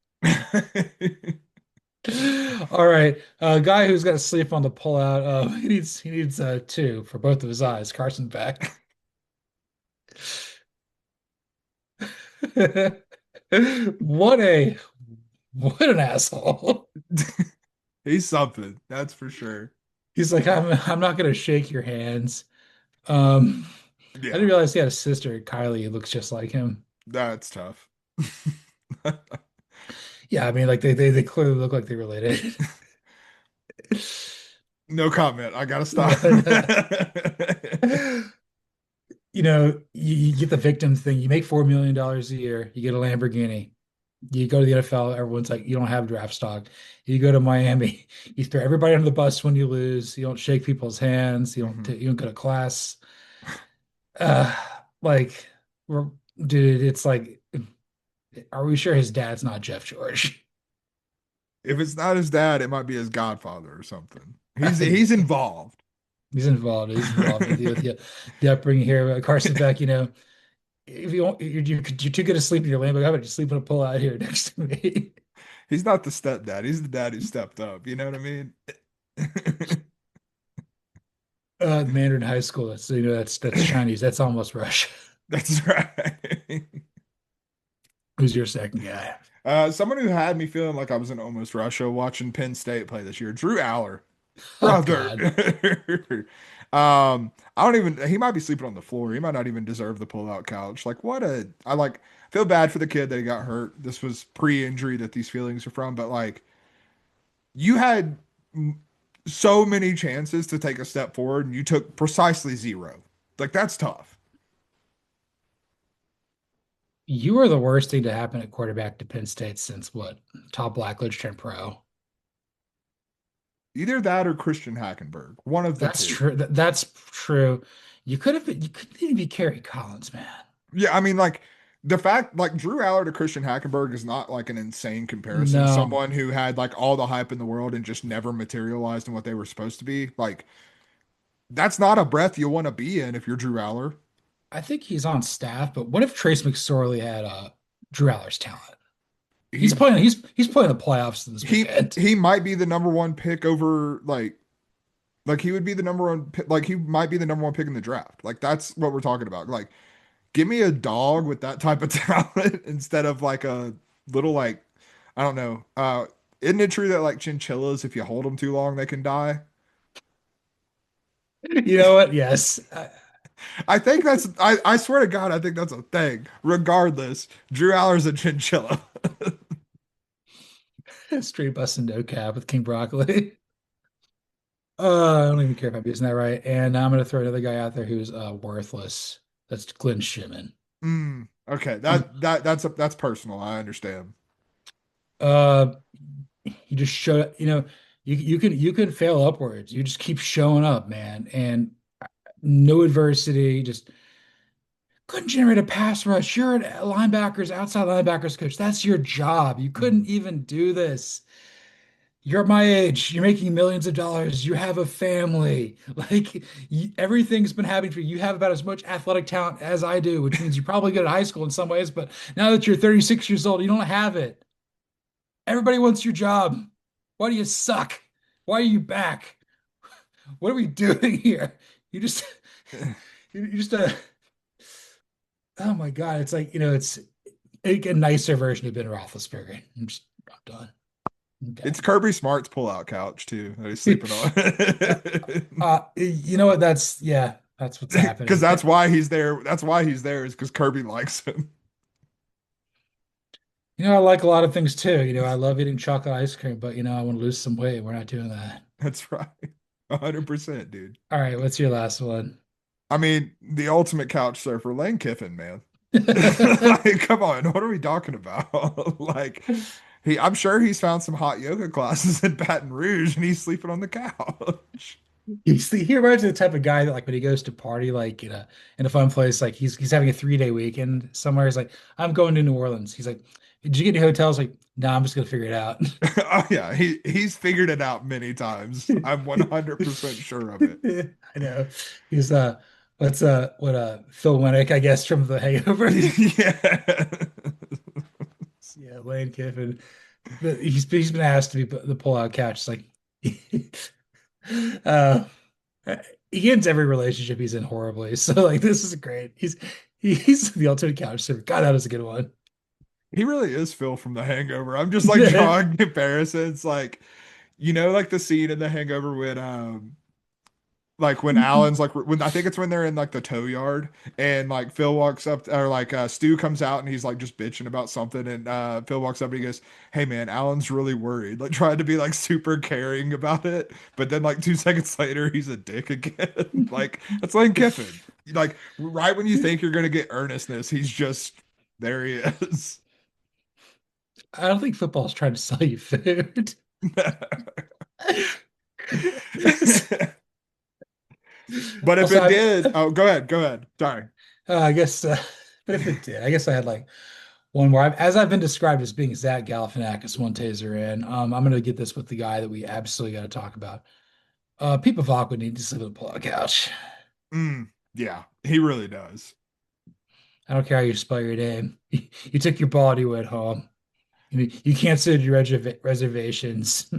All right, guy who's got to sleep on the pullout. He needs two for both of his eyes. Carson Beck. What a what an asshole. He's something, that's for sure. He's like, I'm not gonna shake your hands. Um, I didn't Yeah, realize he had a sister, Kylie, who looks just like him. that's tough. Yeah, I mean, like they clearly look like they related. No comment. I gotta stop. But you get the victim thing. You make $4 million a year, you get a Lamborghini. You go to the NFL, everyone's like, you don't have draft stock. You go to Miami, you throw everybody under the bus when you lose. You don't shake people's hands. Mhm. You don't go to class. Uh, like, dude, it's like, are we sure his dad's not Jeff George? If it's not his dad, it might be his godfather or something. He's I- involved. He's involved. He's involved with the upbringing here. Carson Beck, if you want, you're too good to sleep in your Lambo. How about you sleep in a pull out here next to me? He's not the stepdad. He's the dad who stepped up. You know what I mean? Mandarin High School. That's Chinese. That's almost Russian. That's right. Who's your second guy? Someone who had me feeling like I was in almost Russia watching Penn State play this year, Drew Aller, Oh brother. God. I don't even. He might be sleeping on the floor. He might not even deserve the pull-out couch. Like what a. I like feel bad for the kid that he got hurt. This was pre-injury that these feelings are from, but like you had so many chances to take a step forward, and you took precisely zero. Like that's tough. You were the worst thing to happen at quarterback to Penn State since what? Todd Blackledge turned pro. Either that or Christian Hackenberg, one of the That's two. true. That's true. You couldn't even be Kerry Collins, man. Yeah, I mean, like the fact, like Drew Aller to Christian Hackenberg is not like an insane comparison. No, Someone who had like all the hype in the world and just never materialized in what they were supposed to be. Like that's not a breath you want to be in if you're Drew Aller. I think he's on staff, but what if Trace McSorley had Drew Aller's talent? He's He playing he's playing the playoffs this he weekend. he might be the number one pick over like he would be the number one pick, like he might be the number one pick in the draft. Like that's what we're talking about. Like give me a dog with that type of talent instead of like a little like I don't know. Isn't it true that like chinchillas, if you hold them too long, they can die? You know what? Yes. I think that's I swear to God, I think that's a thing. Regardless, Drew Aller's a chinchilla. Straight busting no cap with King Broccoli. I don't even care if I'm using that right. And I'm going to throw another guy out there who's worthless. That's Glenn Shimon. Okay, Um, that's personal. I understand. uh, you just show, you can fail upwards. You just keep showing up, man, and no adversity. Just couldn't generate a pass rush. You're an outside linebackers coach. That's your job. You couldn't Mhm. even do this. You're my age. You're making millions of dollars. You have a family. Like everything's been happening for you. You have about as much athletic talent as I do, which means you're probably good at high school in some ways. But now that you're 36 years old, you don't have it. Everybody wants your job. Why do you suck? Why are you back? What are we doing here? You just, you just, oh my God. It's like, it's a nicer version of Ben Roethlisberger. I'm done. It's Kirby Smart's pull-out couch too that he's sleeping Okay. on. You know what? That's what's Because happening. that's why he's there. That's why he's there is because Kirby likes him. I like a lot of things too. I love eating chocolate ice cream, but I want to lose some weight. We're not doing that. That's right. 100%, dude. All right, what's your last one? I mean, the ultimate couch surfer, Lane Kiffin, man. Like, come on, what are we talking about? Like, I'm sure he's found some hot yoga classes in Baton Rouge and he's sleeping on the couch. He reminds me of the type of guy that like when he goes to party like in a fun place, like he's having a 3-day weekend somewhere. He's like, I'm going to New Orleans. He's like, did you get any hotels? Like, no, I'm just gonna figure it out. Oh yeah, he's figured it out many times. I'm 100% sure of it. I know. He's what Phil Winnick, I guess, from The Hangover. Yeah. Yeah, Lane Kiffin. He's been asked to be the pullout catch. It's like uh he ends every relationship he's in horribly. So like this is great. He's the ultimate couch surfer. God, that was a good one. He really is Phil from The Hangover. I'm just like drawing comparisons, like like the scene in The Hangover when Alan's like when I think it's when they're in like the tow yard and like Phil walks up or like Stu comes out and he's like just bitching about something and Phil walks up and he goes, "Hey man, Alan's really worried." Like trying to be like super caring about it, but then like 2 seconds later he's a dick again. Like that's Lane Kiffin. Like right when you think you're gonna get earnestness, he's just there he is. I don't think football's trying to sell you food. But if Also, it did, oh, go ahead. Sorry. I guess, but if it did, I guess I had like one more. As I've been described as being Zach Galifianakis one taser in, I'm going to get this with the guy that we absolutely got to talk about. Pete Pavak would need to sleep on the pull-out couch. Yeah, he really does. I don't care how you spell your name. You took your ball weight home. You canceled your reservations.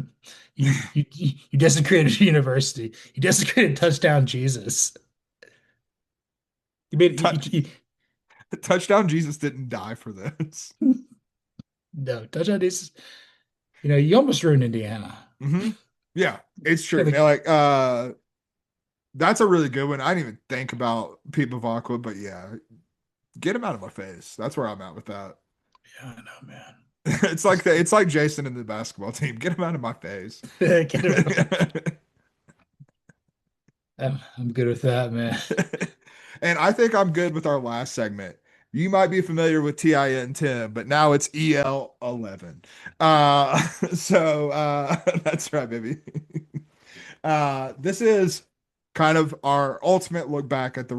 You desecrated university. You desecrated touchdown Jesus. You made Tou- Touchdown Jesus didn't die for this. no touchdown Jesus. You almost ruined Indiana. Hmm. Yeah, it's Yeah, true. Man, like that's a really good one. I didn't even think about Pete Bavacqua, but yeah, get him out of my face. That's where I'm at with that. I know, man. It's like Jason in the basketball team. Get him out of my face. Get him out of my I'm good with that, man. And I think I'm good with our last segment. You might be familiar with TIN 10, but now it's EL 11. Uh, that's right, baby. This is kind of our ultimate look back at the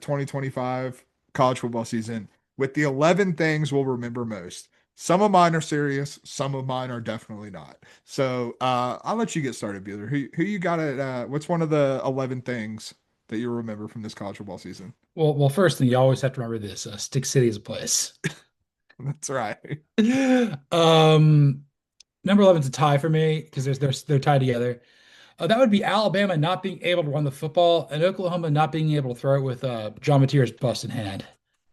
2025 college football season with the 11 things we'll remember most. Some of mine are serious, some of mine are definitely not. So I'll let you get started, Bueller. Who you got at what's one of the 11 things that you remember from this college football season? First thing you always have to remember this: Stick City is a place. That's right. Um, Number 11 is a tie for me because they're tied together. That would be Alabama not being able to run the football and Oklahoma not being able to throw it with John Mateer's bust in hand.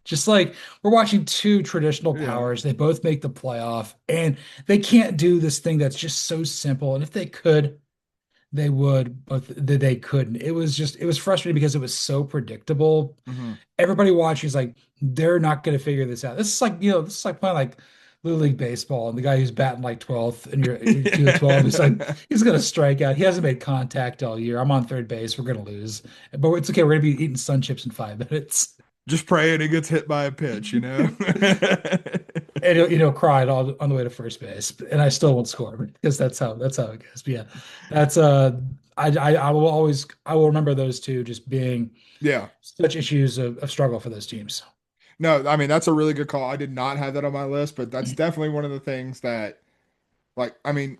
Just like we're watching two traditional Yeah. powers, they both make the playoff, and they can't do this thing that's just so simple. And if they could, they would, but they couldn't. It was frustrating because it was so predictable. Hmm. Everybody watching is like, they're not going to figure this out. This is like playing like Little League baseball, and the guy who's batting like 12th and you're 2 of 12, he's like, he's going to strike out. He hasn't made contact all year. I'm on third base. We're going to lose, but it's okay. We're going to be eating sun chips in 5 minutes. Just praying he gets hit by a pitch, you know? And he'll cry all on the way to first base, and I still won't score because that's how it goes. But yeah, that's I will remember those two just being Yeah. such issues of struggle for those teams. No, I mean that's a really good call. I did not have that on my list, but that's definitely one of the things that I mean,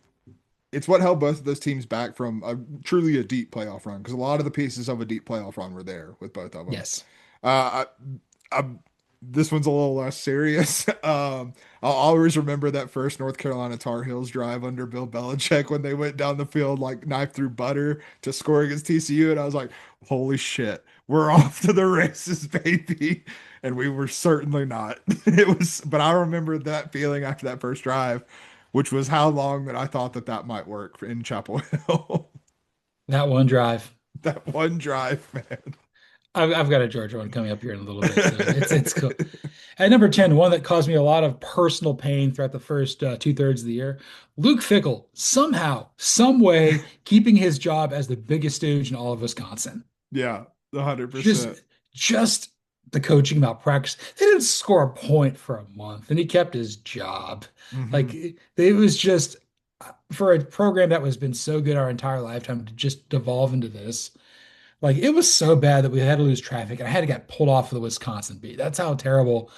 it's what held both of those teams back from truly a deep playoff run because a lot of the pieces of a deep playoff run were there with both of them. Yes. Uh, I, this one's a little less serious. I'll always remember that first North Carolina Tar Heels drive under Bill Belichick when they went down the field like knife through butter to score against TCU, and I was like, "Holy shit, we're off to the races, baby!" And we were certainly not. But I remember that feeling after that first drive, which was how long that I thought that that might work in Chapel Hill. That one drive. That one drive, I've got a Georgia one coming up here in a little bit, so it's man. cool. At number 10, one that caused me a lot of personal pain throughout the first 2/3 of the year. Luke Fickell, somehow, some way, keeping his job as the biggest stooge in all of Wisconsin. Yeah, 100%. Just just the coaching malpractice. They didn't score a point for a month, and he kept his job. Hmm. Like it was just for a program that was been so good our entire lifetime to just devolve into this. Like it was so bad that we had to lose traffic and I had to get pulled off of the Wisconsin beat. That's how terrible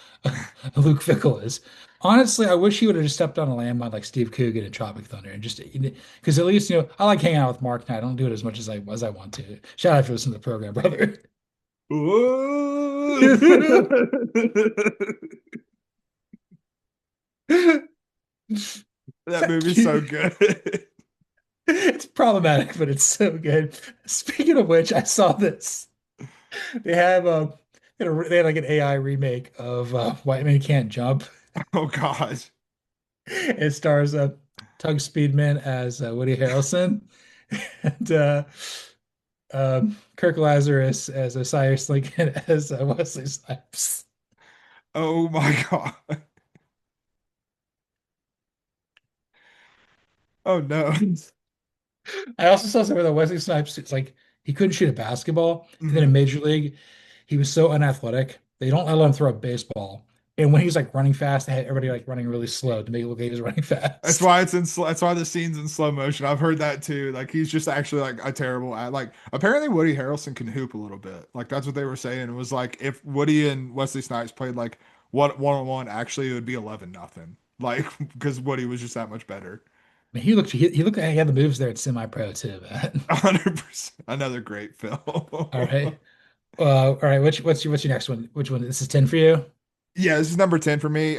Luke Fickle is. Honestly, I wish he would have just stepped on a landmine like Steve Coogan and Tropic Thunder and just because at least I like hanging out with Mark and I don't do it as much as I want to. Shout out for listening to the program, brother. Ooh. That movie's so good. It's problematic, but it's so good. Speaking of which, I saw this. They have they had like an AI remake of White Man Can't Jump. Oh gosh. It stars Tug Speedman as Woody Harrelson and Kirk Lazarus as Cyrus Lincoln as Wesley Snipes. Oh my God. Oh no. I also saw somewhere that Wesley Snipes, it's like he couldn't shoot a basketball. And then in Mhm. Major League, he was so unathletic. They don't let him throw a baseball. And when he's like running fast, they had everybody like running really slow to make it look like he was running That's fast. why it's in that's why the scene's in slow motion. I've heard that too. Like he's just actually like a terrible at like apparently Woody Harrelson can hoop a little bit. Like that's what they were saying. It was like if Woody and Wesley Snipes played like one on one, actually it would be 11-0. Like because Woody was just that much better. I mean, he looked like he had the moves there at semi-pro too, man. 100%. Another great film. All right. All right. What's your next one? Which one? This is 10 for you? Yeah, this is number 10 for me.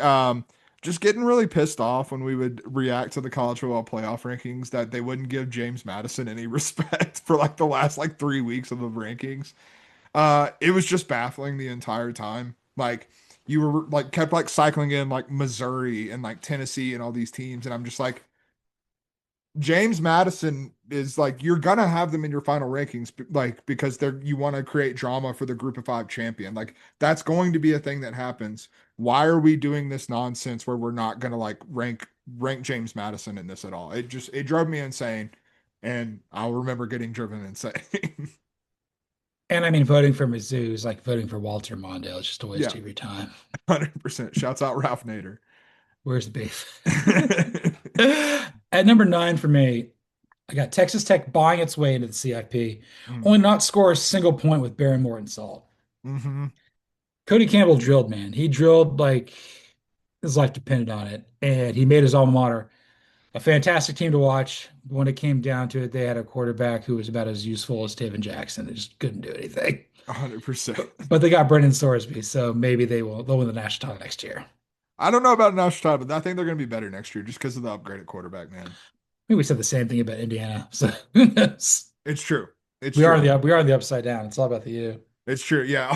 Just getting really pissed off when we would react to the college football playoff rankings that they wouldn't give James Madison any respect for like the last like 3 weeks of the rankings. It was just baffling the entire time. Like you were like kept like cycling in like Missouri and like Tennessee and all these teams, and I'm just like James Madison is like you're gonna have them in your final rankings, like because they're you want to create drama for the Group of Five champion. Like that's going to be a thing that happens. Why are we doing this nonsense where we're not gonna like rank James Madison in this at all? It drove me insane, and I'll remember getting driven insane. And I mean, voting for Mizzou is like voting for Walter Mondale. It's just a waste Yeah, of your time. 100%. Shouts out Ralph Nader. Where's the beef? At number 9 for me, I got Texas Tech buying its way into the CFP, Mm, only not score a single point with Barrymore and Salt. hmm Cody Campbell drilled, man. He drilled like his life depended on it, and he made his alma mater a fantastic team to watch. When it came down to it, they had a quarterback who was about as useful as Taven Jackson. They just couldn't do anything. 100%. But they got Brendan Sorsby, so maybe they'll win the national title next year. I don't know about national title, but I think they're going to be better next year just because of the upgraded quarterback, man. Maybe we said the same thing about Indiana. So who knows? It's true. It's We are in true. we are in the upside down. It's all about the U. It's true. Yeah,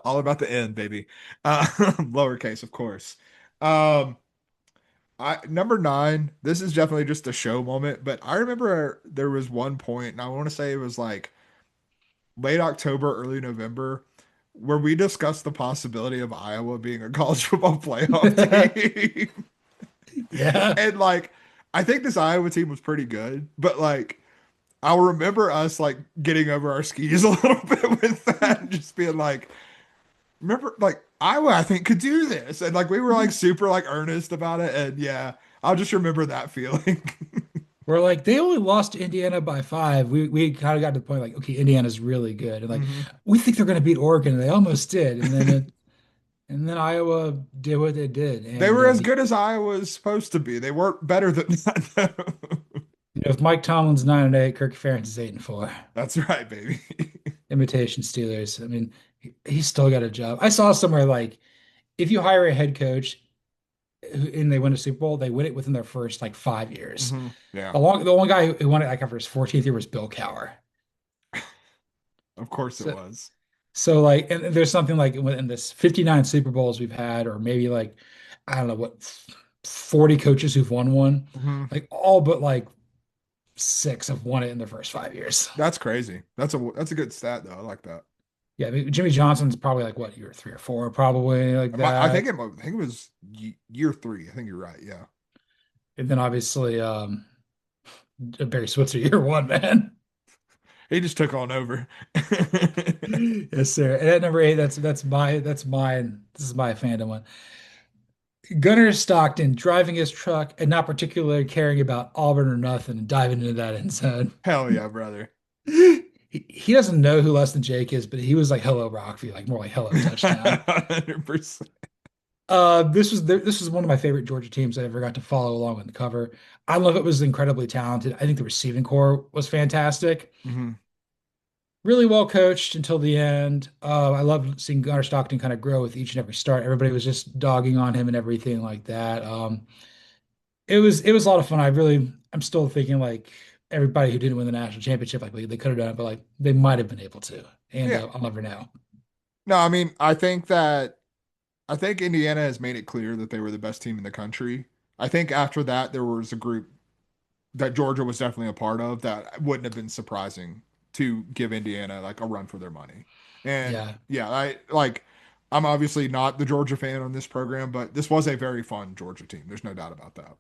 all about the end, baby. Lowercase, of course. Um, I number 9. This is definitely just a show moment, but I remember there was one point, and I want to say it was like late October, early November, where we discussed the possibility of Iowa being a college football playoff team. Yeah. And like, I think this Iowa team was pretty good, but like, I'll remember us like getting over our skis a little bit with that and just being like, remember, like, Iowa, I think could do this. And like, we were like super like earnest about it. And yeah, I'll just remember that feeling. We're like, they only lost to Indiana by 5. We kind of got to the point like, okay, Indiana's really good. And like, Mhm. we think they're going to beat Oregon. And they almost did. And then Iowa did what they did. They And were as good as Iowa was supposed to be. They weren't better than that, though. if Mike Tomlin's 9-8, Kirk Ferentz is 8-4. That's right, baby. Imitation Steelers. I mean, he's still got a job. I saw somewhere like if you hire a head coach and they win a Super Bowl, they win it within their first like 5 years. Yeah, The only guy who won it like after his 14th year was Bill Cowher. of course it So, was. so like, and there's something like in this 59 Super Bowls we've had, or maybe like, I don't know what, 40 coaches who've won one, Mhm. like all but like 6 have won it in their first 5 years. That's crazy. That's a good stat though. I like that. Yeah, I mean, Jimmy Johnson's probably like what, year 3 or 4, probably like that. I think it was year 3. I think you're right. Yeah. And then obviously, Barry Switzer year 1, man. He just took on over. Yes, sir. And at number 8, that's mine. This is my fandom one. Gunnar Stockton driving his truck and not particularly caring about Auburn or nothing and diving into that end zone. Hell yeah, brother. He doesn't know who Less Than Jake is, but he was like hello Rockview, like more like hello touchdown. 100%. This was one of my favorite Georgia teams I ever got to follow along with the cover. I love it was incredibly talented. I think the receiving core was fantastic. Hmm. Really well coached until the end. I loved seeing Gunnar Stockton kind of grow with each and every start. Everybody was just dogging on him and everything like that. It was a lot of fun. I'm still thinking like everybody who didn't win the national championship, like they could have done it, but like they might have been able to. And Yeah. I'll never know. No, I mean, I think Indiana has made it clear that they were the best team in the country. I think after that, there was a group that Georgia was definitely a part of that wouldn't have been surprising to give Indiana like a run for their money. And Yeah. yeah, I'm obviously not the Georgia fan on this program, but this was a very fun Georgia team. There's no doubt about that.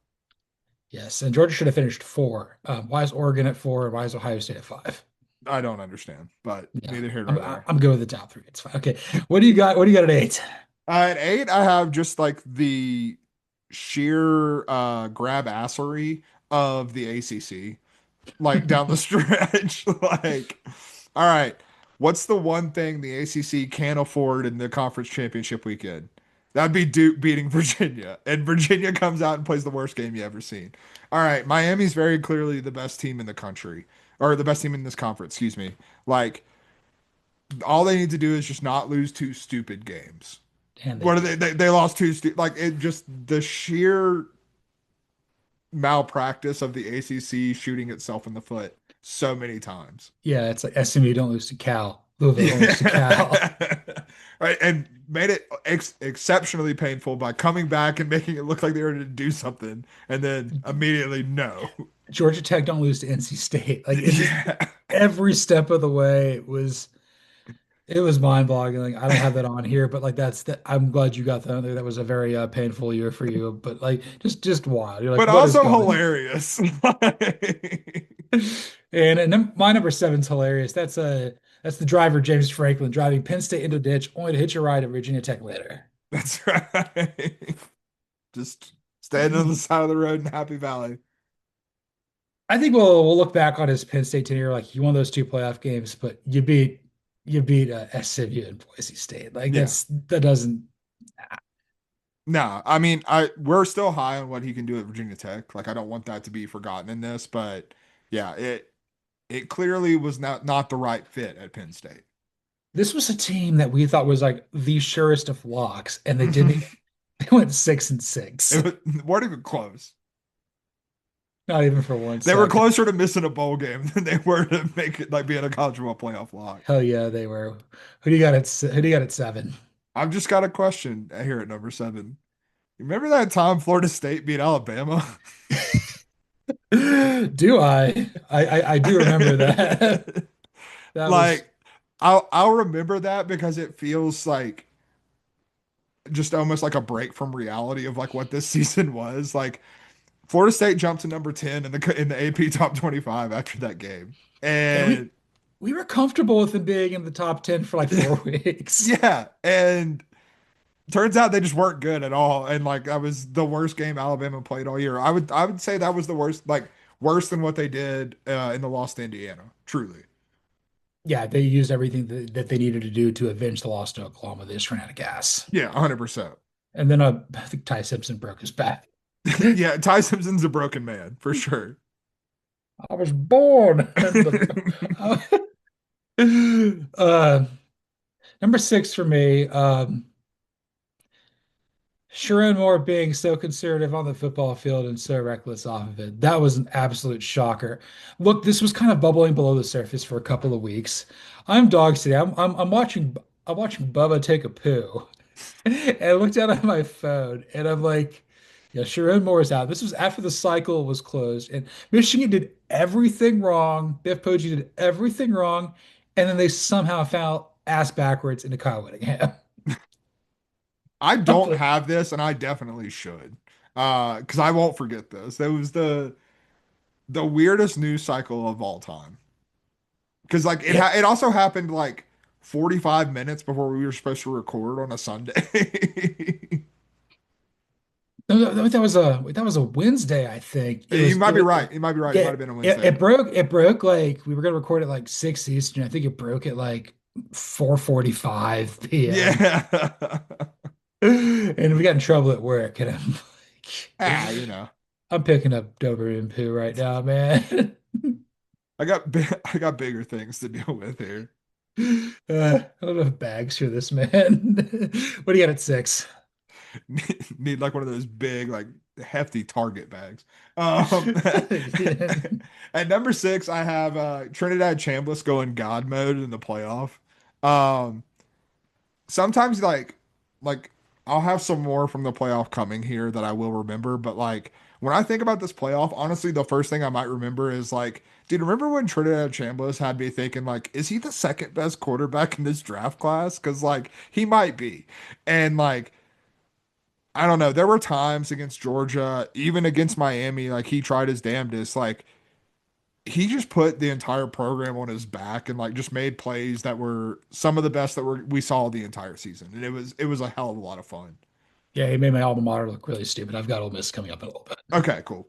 Yes. And Georgia should have finished four. Why is Oregon at four? And why is Ohio State at five? I don't understand, but Yeah. neither here I'm nor there. I'm good with the top three. It's fine. Okay. What do you got? What do you got at eight? At eight, I have just like the sheer grab assery of the ACC, like down the stretch. Like, all right, what's the one thing the ACC can't afford in the conference championship weekend? That'd be Duke beating Virginia, and Virginia comes out and plays the worst game you ever seen. All right, Miami's very clearly the best team in the country, or the best team in this conference. Excuse me. Like, all they need to do is just not lose two stupid games. And they What are did. they lost two like it just the sheer malpractice of the ACC shooting itself in the foot so many times. Yeah, it's like SMU don't lose to Cal. Louisville don't lose to Cal. Yeah. Right. And made it exceptionally painful by coming back and making it look like they were to do something and then immediately no. Georgia Tech don't lose to NC State. Like it just Yeah. every step of the way it was mind-boggling. I don't have that on here, but like that's that. I'm glad you got that on there. That was a very painful year for you, but like just wild. You're like, But what is also going? hilarious. And my number seven's hilarious. That's the driver James Franklin driving Penn State into a ditch, only to hitch a ride at Virginia Tech later. That's right. Just standing on the side of the road in Happy Valley. I think we'll look back on his Penn State tenure like you won those two playoff games, but you beat SMU and Boise State. Like Yeah. that doesn't. No, I mean, I we're still high on what he can do at Virginia Tech. Like, I don't want that to be forgotten in this, but yeah, it clearly was not the right fit at Penn State. This was a team that we thought was like the surest of locks, and they didn't. They went 6-6. It was, weren't even close. Not even for one They were second. closer to missing a bowl game than they were to make it like being a college football playoff lock. Hell yeah, they were. Who do you got at seven? I've just got a question here at number seven. Remember that time Florida State beat Alabama? Do I do remember that. That was Like, I'll remember that because it feels like just almost like a break from reality of like what this season was. Like Florida State jumped to number 10 in the AP top 25 after that game. and we And we were comfortable with them being in the top 10 for like 4 weeks. yeah, and turns out they just weren't good at all. And like that was the worst game Alabama played all year. I would say that was the worst, like worse than what they did in the loss to Indiana. Truly. Yeah, they used everything that they needed to do to avenge the loss to Oklahoma. They just ran out of gas. Yeah, 100%. And then I think Ty Simpson broke his back. Yeah, Ty Simpson's a broken man for sure. I was born. uh, number six for me. Sharon Moore being so conservative on the football field and so reckless off of it. That was an absolute shocker. Look, this was kind of bubbling below the surface for a couple of weeks. I'm dog city. I'm watching Bubba take a poo. And I looked down at my phone and I'm like, yeah, Sharon Moore's out. This was after the cycle was closed. And Michigan did everything wrong. Biff Poggi did everything wrong. And then they somehow fell ass backwards into Kyle Whittingham. I I'm don't like, have this, and I definitely should. Because I won't forget this. That was the weirdest news cycle of all time. Because like yeah, it also happened like 45 minutes before we were supposed to record on a Sunday. that was a Wednesday, I think. You might It be was right. You might be right. It might yeah, have been a Wednesday. it broke like we were gonna record at like 6 Eastern. I think it broke at like 4:45 p.m. Yeah. And we got in trouble at work, and I'm like, Ah, you know. I'm picking up Doberman poo right now, man. I got bigger things to deal with here. I don't have bags for this man. What do you got at 6? Need like one of those big, like hefty Target bags. Um, at number 6, I have Trinidad Chambliss going God mode in the playoff. Um, sometimes like I'll have some more from the playoff coming here that I will remember, but like when I think about this playoff, honestly, the first thing I might remember is like, dude, remember when Trinidad Chambliss had me thinking like, is he the second best quarterback in this draft class? Because like he might be, and like I don't know. There were times against Georgia, even against Miami, like he tried his damnedest. Like he just put the entire program on his back and like just made plays that were some of the best that we saw the entire season. And it was a hell of a lot of fun. Yeah, he made my alma mater look really stupid. I've got Ole Miss coming up in a little bit. Okay, cool.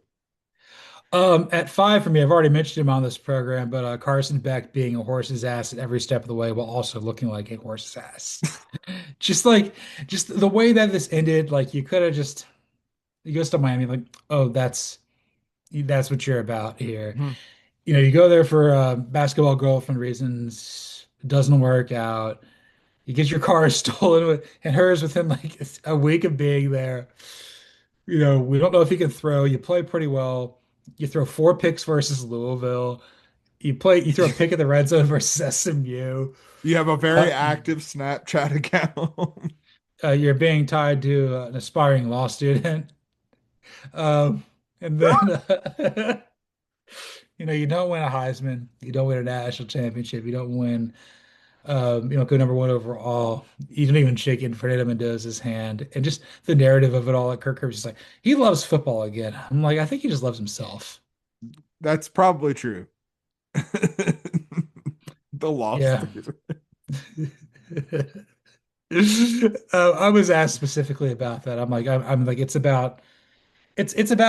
At 5 for me, I've already mentioned him on this program, but Carson Beck being a horse's ass at every step of the way while also looking like a horse's ass. Just like, just the way that this ended, like you could have just, he goes to Miami, like, oh, that's what you're about here. Hmm. You know, you go there for basketball girlfriend reasons, it doesn't work out. You get your car stolen and hers within like a week of being there. You know, we don't know if he can throw. You play pretty well. You throw 4 picks versus Louisville. You throw a pick at the red zone versus SMU. You have a very Uh, active Snapchat account. you're being tied to an aspiring law student. And then, you don't win a Heisman. You don't win a national championship. You don't win, go number one overall. You don't even shake in Fernando Mendoza's hand. And just the narrative of it all, like Kirk Herbst's just like, he loves football again. I'm like, I think he just loves himself. That's probably true. The lost. Yeah. I was asked specifically about that. I'm like, it's about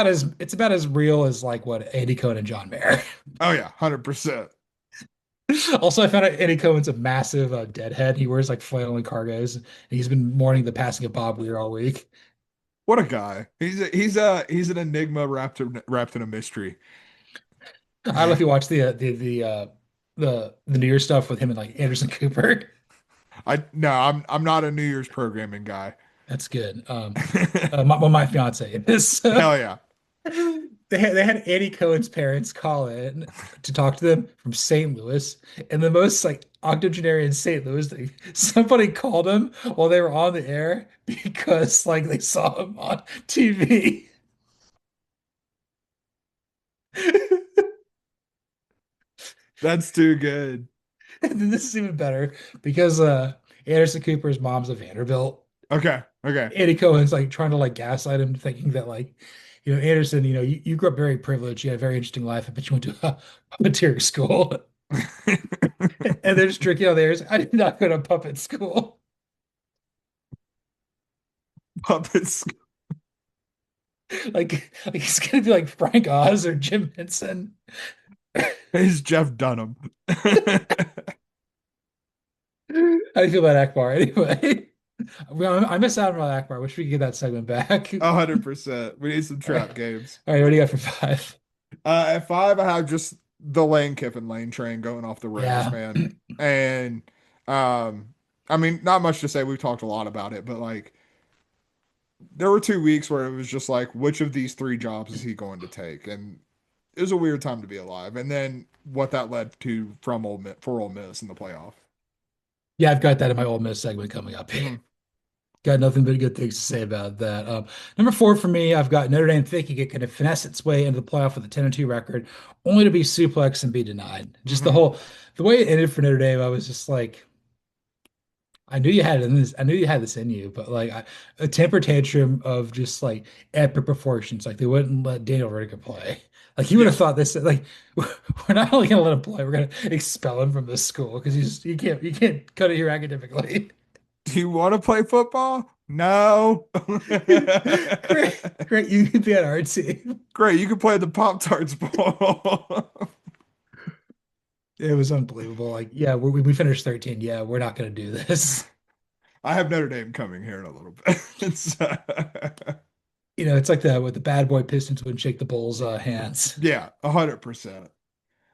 as real as like what Andy Cohen and John Mayer. Oh yeah, 100%. Also, I found out Eddie Cohen's a massive deadhead. He wears like flannel and cargos, and he's been mourning the passing of Bob Weir all week. What a guy. He's an enigma wrapped in a mystery. I don't know if you watched the New Year's stuff with him and like Anderson Cooper. I no, I'm not a New Year's programming guy. That's good. My fiance is. Hell yeah. They had Andy Cohen's parents call in to talk to them from St. Louis, and the most like octogenarian St. Louis thing. Somebody called him while they were on the air because like they saw him on TV. That's too good. And then this is even better because Anderson Cooper's mom's a Vanderbilt. Okay. Okay. Andy Cohen's like trying to like gaslight him, thinking that like, Anderson, you grew up very privileged, you had a very interesting life, but you went to a puppeteer school. And they're just drinking on theirs. I did not go to puppet school. Puppets. Like he's gonna be like Frank Oz or Jim Henson. He's Jeff Dunham. How do you feel about Akbar anyway? Well, I miss out on Akbar. Wish we could get that segment back. 100%. We need some All right, trap games. all right, what do you got for 5? At 5, I have just the Lane Kiffin Lane train going off the rails, Yeah. man. And I mean, not much to say. We've talked a lot about it, but like there were 2 weeks where it was just like, which of these 3 jobs is he going to take? And it was a weird time to be alive. And then what that led to from Ole Miss for Ole Miss in the playoff. Yeah, I've got that in my Ole Miss segment coming up. Mhm. Got nothing but good things to say about that. Number 4 for me, I've got Notre Dame thinking it can finesse its way into the playoff with a 10-2 record, only to be suplexed and be denied. Just Mhm. the way it ended for Notre Dame, I was just like, I knew you had it in this. I knew you had this in you, but like a temper tantrum of just like epic proportions. Like they wouldn't let Daniel Rudiger play. Like you would Yeah. have thought this. Like we're not only going to let him play, we're going to expel him from this school because you can't cut it here academically. Do you want to play football? No. Great, great. You could be on our team. Great, you can play the Pop Tarts Bowl. It was unbelievable. Like, yeah, we finished 13. Yeah, we're not going to do this. I have Notre Dame coming here in a little bit. It's like the with the bad boy Pistons wouldn't shake the Bulls' hands. Yeah, 100%.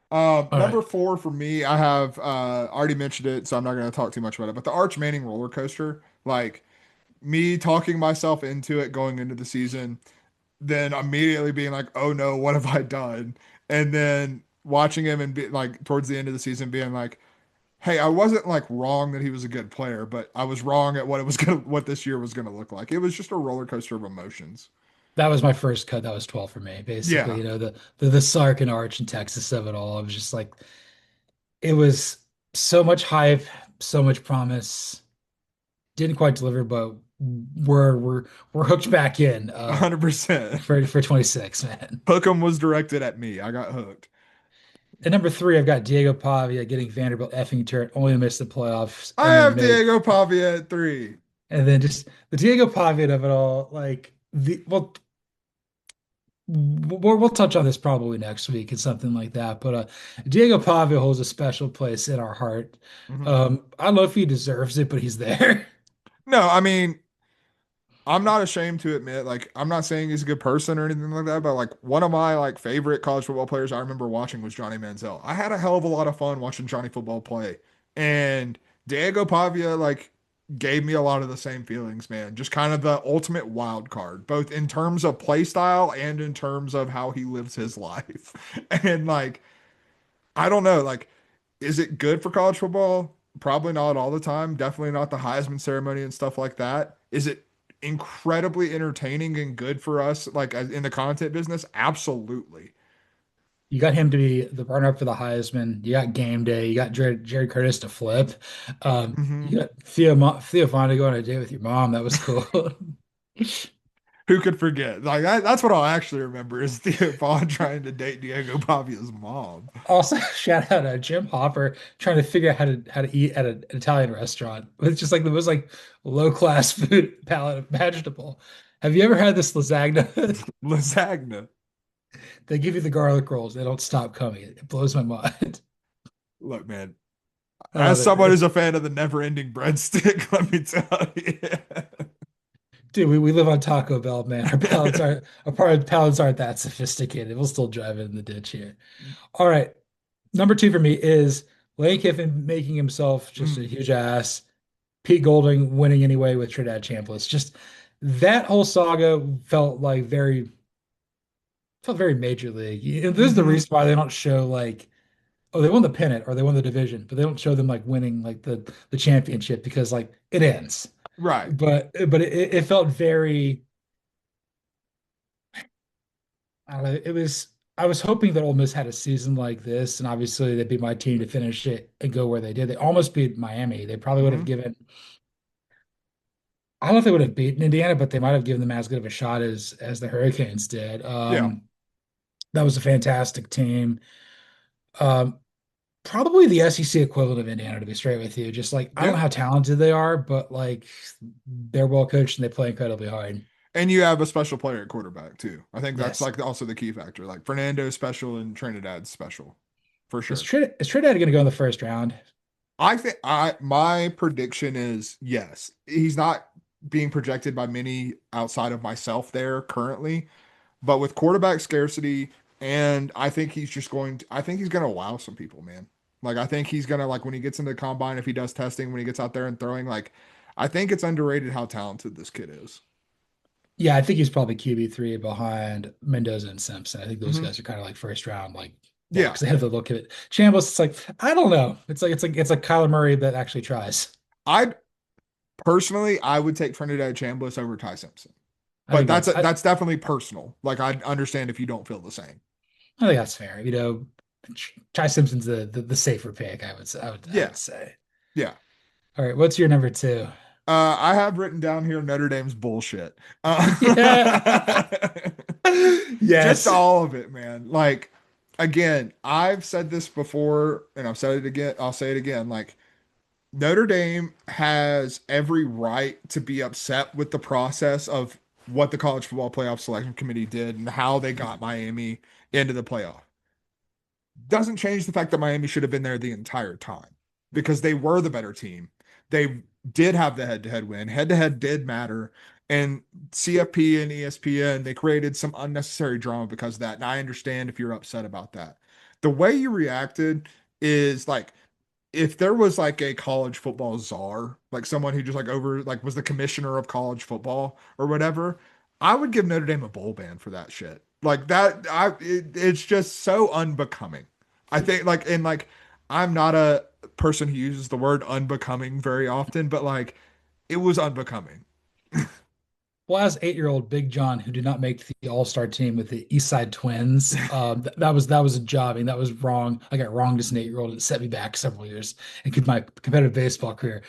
All right. Number four for me, I have already mentioned it, so I'm not going to talk too much about it. But the Arch Manning roller coaster, like me talking myself into it going into the season, then immediately being like, "Oh no, what have I done?" And then watching him and be like towards the end of the season, being like, "Hey, I wasn't like wrong that he was a good player, but I was wrong at what this year was gonna look like." It was just a roller coaster of emotions. That was my first cut. That was 12 for me. Basically, Yeah, the Sark and Arch and Texas of it all. I was just like, it was so much hype, so much promise. Didn't quite deliver, but we're hooked back in 100%. for 26, man. Hook'em was directed at me. I got hooked. At number three, I've got Diego Pavia getting Vanderbilt effing turret, only missed the playoffs, I have Diego Pavia at three. and then just the Diego Pavia of it all, like the well, we'll touch on this probably next week and something like that. But Diego Pavia holds a special place in our heart. Mhm. I don't know if he deserves it, but he's there. No, I mean, I'm not ashamed to admit, like, I'm not saying he's a good person or anything like that, but like one of my like favorite college football players I remember watching was Johnny Manziel. I had a hell of a lot of fun watching Johnny football play. And Diego Pavia like gave me a lot of the same feelings, man. Just kind of the ultimate wild card, both in terms of play style and in terms of how he lives his life. And like, I don't know, like, is it good for college football? Probably not all the time. Definitely not the Heisman ceremony and stuff like that. Is it incredibly entertaining and good for us, like in the content business? Absolutely. You got him to be the runner-up for the Heisman. You got game day. You got Jerry Curtis to flip. Hmm. You got Theo Fonda going on a date with your mom. That was cool. Who could forget? Like that's what I'll actually remember is Theo Vaughn trying to date Diego Pavia's mom. Also, shout out to Jim Hopper trying to figure out how to eat at an Italian restaurant. It's just like the most like low-class food palette imaginable. Have you ever had this lasagna? Lasagna. They give you the garlic rolls. They don't stop coming. It blows my mind. Look, man, I as love someone it. who's a fan of the never-ending breadstick, let me tell you. Dude, we live on Taco Bell, man. Our palates aren't that sophisticated. We'll still drive it in the ditch here. All right. Number two for me is Lane Kiffin making himself just a Mm, huge ass. Pete Golding winning anyway with Trinidad Chambliss. Just that whole saga felt very major league. And this is the hmm. reason why they don't show like, oh, they won the pennant or they won the division, but they don't show them like winning like the championship because like it ends. Right. But it felt very I don't know, it was I was hoping that Ole Miss had a season like this, and obviously they'd be my team to finish it and go where they did. They almost beat Miami. They probably would have Hmm. given I don't know if they would have beaten Indiana, but they might have given them as good of a shot as the Hurricanes did. Yeah. That was a fantastic team. Um, Probably the SEC equivalent of Indiana, to be straight with you. Just like I don't know Yeah. how talented they are, but like they're well coached and they play incredibly hard. And you have a special player at quarterback too. I think that's Yes. like also the key factor. Like Fernando's special and Trinidad's special for sure. Is Trinidad going to go in the first round? I think I my prediction is yes. He's not being projected by many outside of myself there currently, but with quarterback scarcity, and I think he's just going to, I think he's going to wow some people, man. Like I think he's going to like when he gets into the combine, if he does testing, when he gets out there and throwing, like I think it's underrated how talented this kid is. Yeah, I think he's probably QB3 behind Mendoza and Simpson. I think those Hmm. guys are kind of like first round like Yeah, locks. They have the look of it. Chambliss, it's like I don't know. It's like Kyler Murray that actually tries. I personally I would take Trinidad Chambliss over Ty Simpson, I but think that's I, that's definitely personal. Like I understand if you don't feel the same. I think that's fair. Ty Simpson's the safer pick, I would say. I Yeah, would say. yeah. All right, what's your number two? I have written down here Notre Dame's bullshit. Yeah. Just Yes. all of it, man. Like, again, I've said this before and I've said it again. I'll say it again. Like, Notre Dame has every right to be upset with the process of what the College Football Playoff Selection Committee did and how they got Miami into the playoff. Doesn't change the fact that Miami should have been there the entire time because they were the better team. They did have the head-to-head win. Head-to-head did matter. And CFP and ESPN, they created some unnecessary drama because of that. And I understand if you're upset about that. The way you reacted is like if there was like a college football czar, like someone who just like over like was the commissioner of college football or whatever, I would give Notre Dame a bowl ban for that shit. Like that, it's just so unbecoming. I think like and like I'm not a person who uses the word unbecoming very often, but like it was unbecoming. Well, as 8-year-old Big John, who did not make the All-Star team with the East Side Twins, that was a jobbing. That was wrong. I got wronged as an 8-year-old. It set me back several years and my competitive baseball career.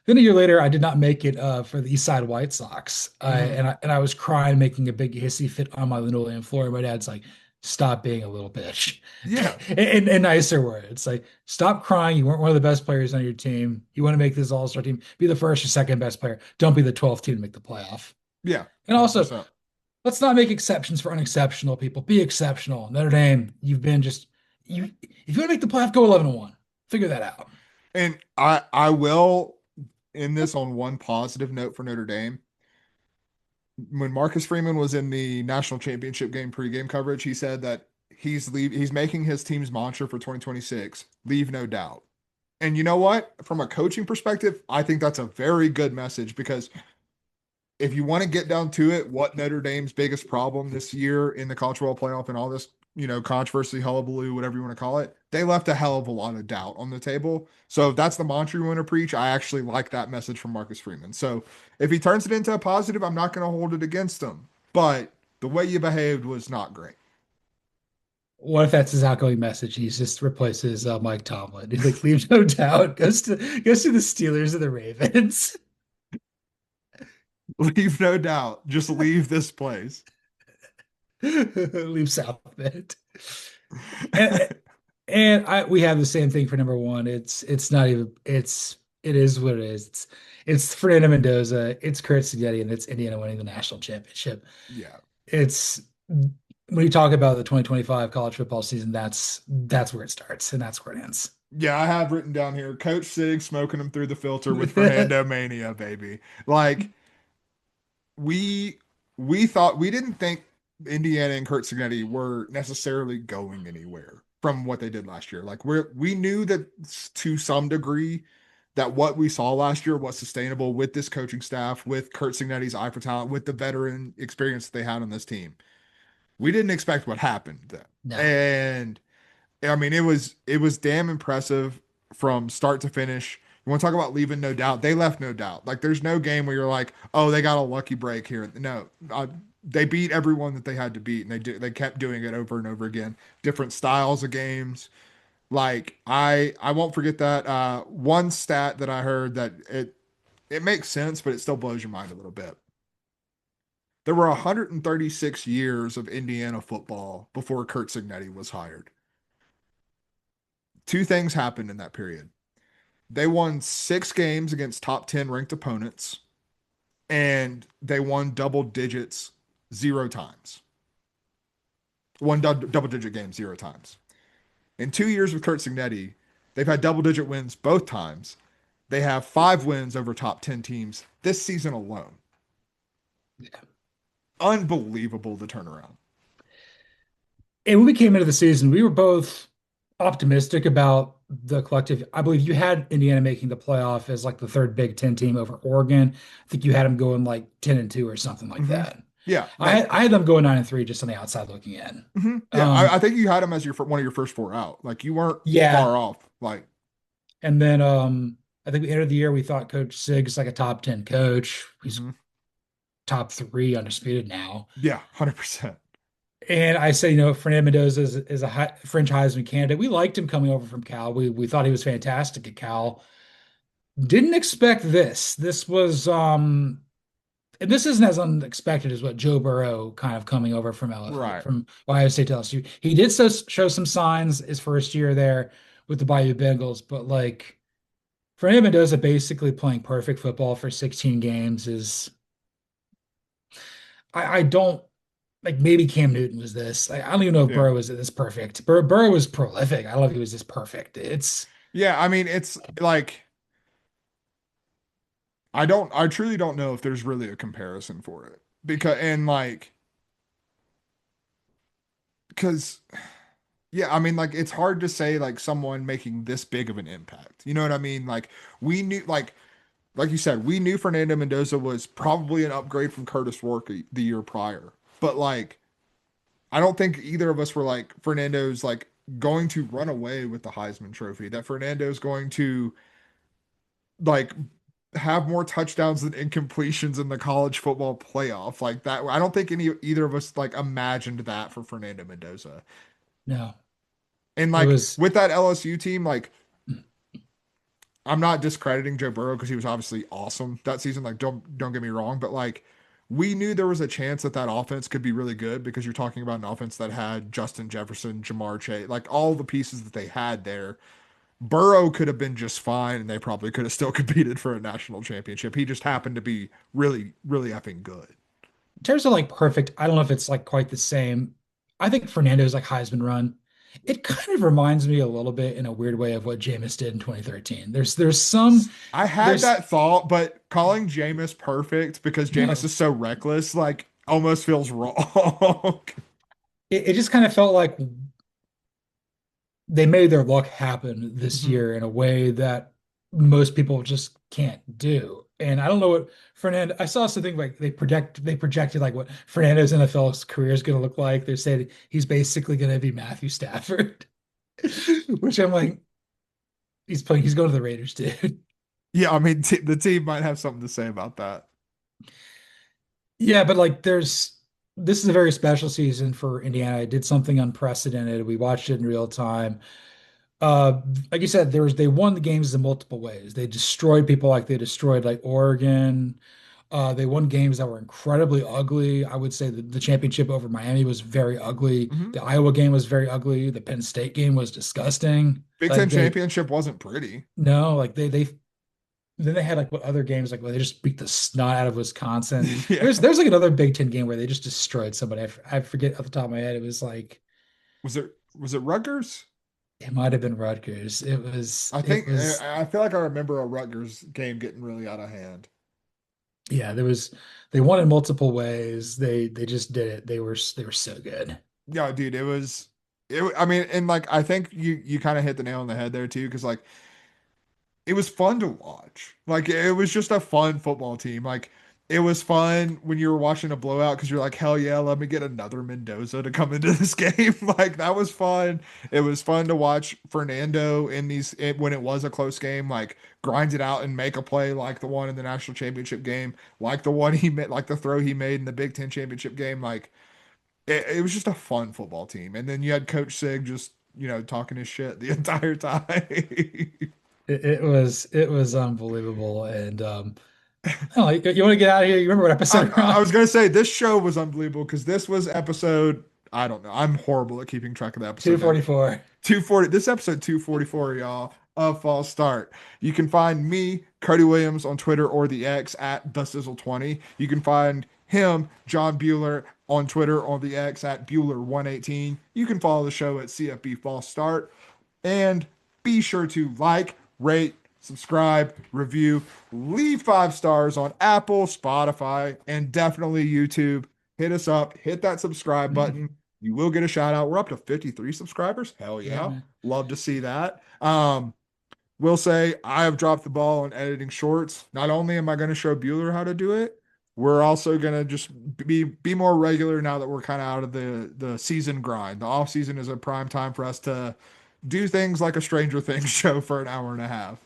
Then a year later, I did not make it for the East Side White Sox, Hmm. and I was crying, making a big hissy fit on my linoleum floor. And my dad's like, "Stop being a little bitch," Yeah, in nicer words, like, "Stop crying. You weren't one of the best players on your team. You want to make this All-Star team. Be the first or second best player. Don't be the 12th team to make the playoff." yeah, And also, 100%. let's not make exceptions for unexceptional people. Be exceptional. Notre Dame, you've been just you. If you want to make the playoff, go 11-1. Figure that out. And I will end this on one positive note for Notre Dame. When Marcus Freeman was in the national championship game pregame coverage, he said that he's making his team's mantra for 2026, leave no doubt. And you know what? From a coaching perspective, I think that's a very good message because if you want to get down to it, what Notre Dame's biggest problem this year in the college football playoff and all this, controversy, hullabaloo, whatever you want to call it, they left a hell of a lot of doubt on the table. So if that's the mantra you want to preach, I actually like that message from Marcus Freeman. So if he turns it into a positive, I'm not going to hold it against him. But the way you behaved was not great. What if that's his outgoing message? He just replaces Mike Tomlin. He's like, leave no doubt. Goes to the Steelers and the Ravens. Leave no doubt. Just leave this place. Leave South Bend. And we have the same thing for number one. It's not even it is what it is. It's Fernando Mendoza, it's Kurt Signetti, and it's Indiana winning the national championship. Yeah. It's when you talk about the 2025 college football season, that's where it starts and that's where it ends. Yeah, I have written down here Coach Sig smoking him through the filter with Fernando Mania, baby. Like we we didn't think Indiana and Kurt Signetti were necessarily going anywhere from what they did last year. Like we knew that to some degree that what we saw last year was sustainable with this coaching staff, with Kurt Signetti's eye for talent, with the veteran experience that they had on this team. We didn't expect what happened then. No. And I mean, it was damn impressive from start to finish. You want to talk about leaving no doubt? They left no doubt. Like, there's no game where you're like, oh, they got a lucky break here. No, they beat everyone that they had to beat, and they kept doing it over and over again. Different styles of games. Like, I won't forget that one stat that I heard that it makes sense, but it still blows your mind a little bit. There were 136 years of Indiana football before Kurt Signetti was hired. Two things happened in that period. They won 6 games against top 10 ranked opponents, and they won double digits 0 times. One double digit game 0 times. In 2 years with Kurt Signetti, they've had double digit wins both times. They have 5 wins over top 10 teams this season alone. Yeah. Unbelievable the turnaround. And when we came into the season, we were both optimistic about the collective. I believe you had Indiana making the playoff as like the third Big Ten team over Oregon. I think you had them going like 10-2 or something like Hmm. that. Yeah, I like had, I had them going 9-3 just on the outside looking in. yeah. I Um, think you had them as one of your first 4 out. Like you weren't yeah. far off. Like And then I think we entered the year we thought Coach Sig's like a top 10 coach. He's mhm. top three undisputed now. Yeah, 100%. And I say, Fernando Mendoza is a French Heisman candidate. We liked him coming over from Cal. We thought he was fantastic at Cal. Didn't expect this. This was and this isn't as unexpected as what Joe Burrow kind of coming over Right. from Ohio State to LSU. He did show some signs his first year there with the Bayou Bengals, but like Fernando Mendoza basically playing perfect football for 16 games is I don't like maybe Cam Newton was this. I don't even know if Yeah. Burrow was this perfect. Burrow was prolific. I don't know if he was this perfect. It's Yeah, I mean, it's like I truly don't know if there's really a comparison for it. Because yeah, I mean, like it's hard to say like someone making this big of an impact. You know what I mean? Like we knew like you said, we knew Fernando Mendoza was probably an upgrade from Curtis Rourke the year prior. But like I don't think either of us were like Fernando's like going to run away with the Heisman Trophy. That Fernando's going to like have more touchdowns than incompletions in the college football playoff. Like that, I don't think either of us like imagined that for Fernando Mendoza. no, And it like was with that LSU team, like I'm not discrediting Joe Burrow because he was obviously awesome that season. Like don't get me wrong, but like we knew there was a chance that that offense could be really good because you're talking about an offense that had Justin Jefferson, Jamar Chase, like all the pieces that they had there. Burrow could have been just fine, and they probably could have still competed for a national championship. He just happened to be really, really effing good. in terms of like perfect. I don't know if it's like quite the same. I think Fernando's like Heisman run. It kind of reminds me a little bit in a weird way of what Jameis did in 2013. There's some I had there's that thought, but calling Jameis perfect because Jameis no. is so reckless, like almost feels wrong. It just kind of felt like they made their luck happen this Mhm. year in a way that most people just can't do. And I don't know what Fernando, I saw something like they projected like what Fernando's NFL's career is going to look like. They said he's basically going to be Matthew Stafford, which I'm like, he's going to the Raiders, dude. Yeah, I mean, the team might have something to say about that. Yeah, but like this is a very special season for Indiana. It did something unprecedented. We watched it in real time. Uh, like you said, they won the games in multiple ways. They destroyed people like they destroyed like Oregon. They won games that were incredibly ugly. I would say the championship over Miami was very ugly. Mhm. The Iowa game was very ugly. The Penn State game was disgusting. Big Ten Like they championship wasn't pretty. no, like they then they had like what other games like where they just beat the snot out of Wisconsin. Yeah. There's like another Big Ten game where they just destroyed somebody. I forget off the top of my head. It was like Was it Rutgers? it might have been Rutgers. I It think was I feel like I remember a Rutgers game getting really out of hand. yeah, they won in multiple ways. They just did it. They were so good. Yeah, dude, I mean, and like I think you kind of hit the nail on the head there too, because like it was fun to watch. Like it was just a fun football team. Like it was fun when you were watching a blowout because you're like, hell yeah, let me get another Mendoza to come into this game. Like that was fun. It was fun to watch Fernando in when it was a close game, like grind it out and make a play like the one in the national championship game, like the one he made, like the throw he made in the Big Ten championship game. Like it was just a fun football team. And then you had Coach Sig just, talking his shit the entire time. It was unbelievable. And oh, you want to get out of here? You remember what I, episode we're I on? was gonna say this show was unbelievable because this was episode. I don't know. I'm horrible at keeping track of the episode names. 244. 240. This episode 244, y'all, of False Start. You can find me, Cody Williams, on Twitter or the X at the Sizzle20. You can find him, John Bueller, on Twitter or the X at Bueller118. You can follow the show at CFB False Start. And be sure to like, rate, subscribe, review, leave 5 stars on Apple, Spotify, and definitely YouTube. Hit us up, hit that subscribe button. You will get a shout out. We're up to 53 subscribers. Hell Yeah, yeah. man. Love to see that. Will say I have dropped the ball on editing shorts. Not only am I going to show Bueller how to do it, we're also going to just be more regular now that we're kind of out of the season grind. The off season is a prime time for us to do things like a Stranger Things show for an hour and a half.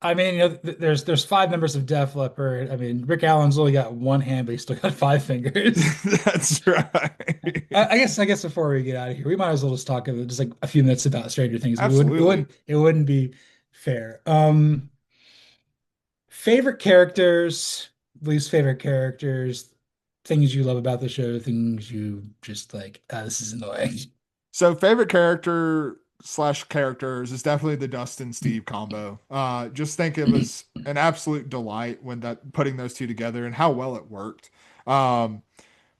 I mean, there's 5 members of Def Leppard. I mean, Rick Allen's only got one hand, but he's still got 5 fingers. That's right. I guess before we get out of here, we might as well just talk just like a few minutes about Stranger Things. We wouldn't it Absolutely. wouldn't it wouldn't be fair. Favorite characters, least favorite characters, things you love about the show, things you just like, this is annoying. So favorite character slash characters is definitely the Dustin Steve combo. Just think it was an absolute delight when that putting those two together and how well it worked. Um,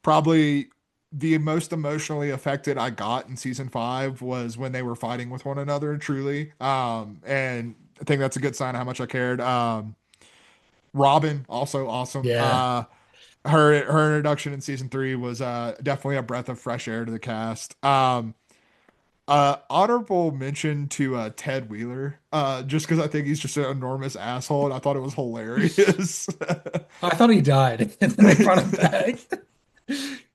Probably the most emotionally affected I got in season five was when they were fighting with one another, truly. And I think that's a good sign of how much I cared. Robin, also awesome. Yeah. Her introduction in season three was definitely a breath of fresh air to the cast. Honorable mention to Ted Wheeler, just because I think he's just an enormous asshole, and I thought it was hilarious. I thought he died and then they brought him back.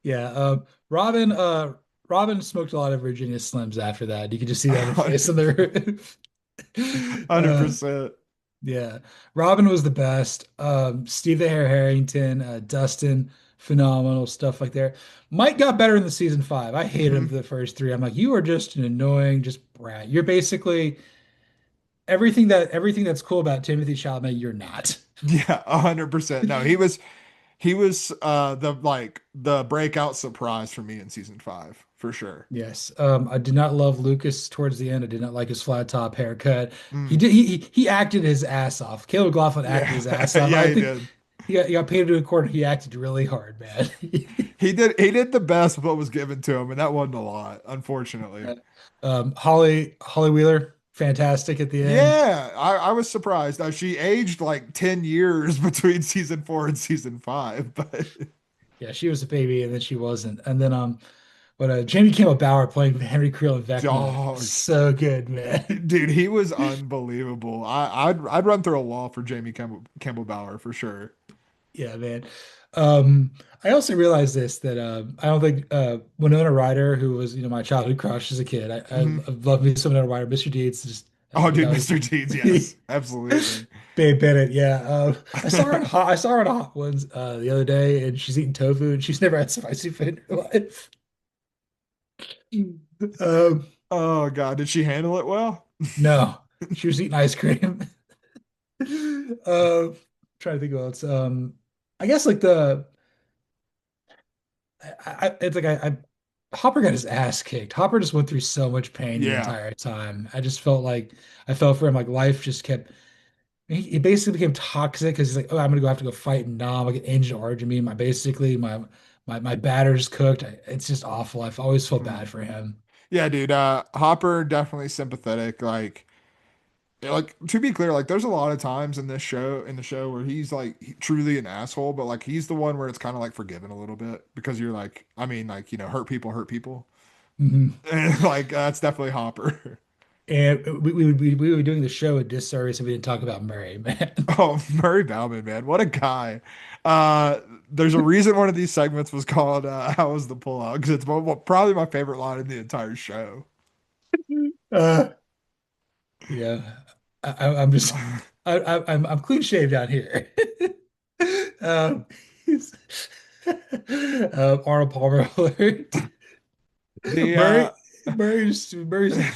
Yeah. Robin smoked a lot of Virginia Slims after that. You could just see that on her face on the 100%. yeah. Robin was the best. Steve the Hare Harrington, Dustin, phenomenal stuff like there. Mike got better in the season five. I hated him Hmm. for the first three. I'm like, you are just an annoying, just brat. You're basically everything that's cool about Timothy Chalamet, you're not. Yeah, 100%. No, he was the like the breakout surprise for me in season five for sure. Yes. I did not love Lucas towards the end. I did not like his flat top haircut. He Mm. did he acted his ass off. Caleb McLaughlin acted Yeah, his ass off. yeah, I he think did. he got painted to a corner. He acted really hard, man. He did the best with what was given to him, and that wasn't a lot, unfortunately. Holly Wheeler, fantastic at the end. Yeah, I was surprised. She aged like 10 years between season four and season five, but Yeah, she was a baby, and then she wasn't. And then but Jamie Campbell Bower playing Henry Creel and Vecna, oh, so good, man. dude, he was unbelievable. I'd run through a wall for Campbell Bower for sure. Yeah, man. Um, I also realized this that I don't think Winona Ryder, who was my childhood crush as a kid, I Mhm. love me some Winona Ryder. Mr. Deeds, just Oh, that dude, was Mr. Deeds, yes, absolutely. Babe Bennett. Yeah, I saw her on Hot Ones the other day, and she's eating tofu, and she's never had spicy food in her life. Um, Oh God, did she handle it well? no, she was eating ice cream. Trying to think what else. I guess like it's like Hopper got his ass kicked. Hopper just went through so much pain the Yeah. entire time. I just felt like I felt for him. Like life just kept. He basically became toxic because he's like, oh, I'm gonna go have to go fight Nam. I get Agent Orange me. My batter's cooked. It's just awful. I've always felt Mm. bad for him. Yeah, dude. Hopper definitely sympathetic. Like to be clear, like there's a lot of times in the show where he's like truly an asshole, but like he's the one where it's kind of like forgiven a little bit because you're like, I mean, like hurt people, Mhm. and like that's definitely Hopper. And we were doing the show a disservice if we didn't talk about Murray, man. Oh, Murray Bauman, man, what a guy. Uh, there's a reason one of these segments was called "How was the pullout?" Because it's probably my favorite line in the entire show. Uh, yeah, I'm just I'm clean shaved down here. Um, he's- Arnold Palmer alert. The Murray Murray's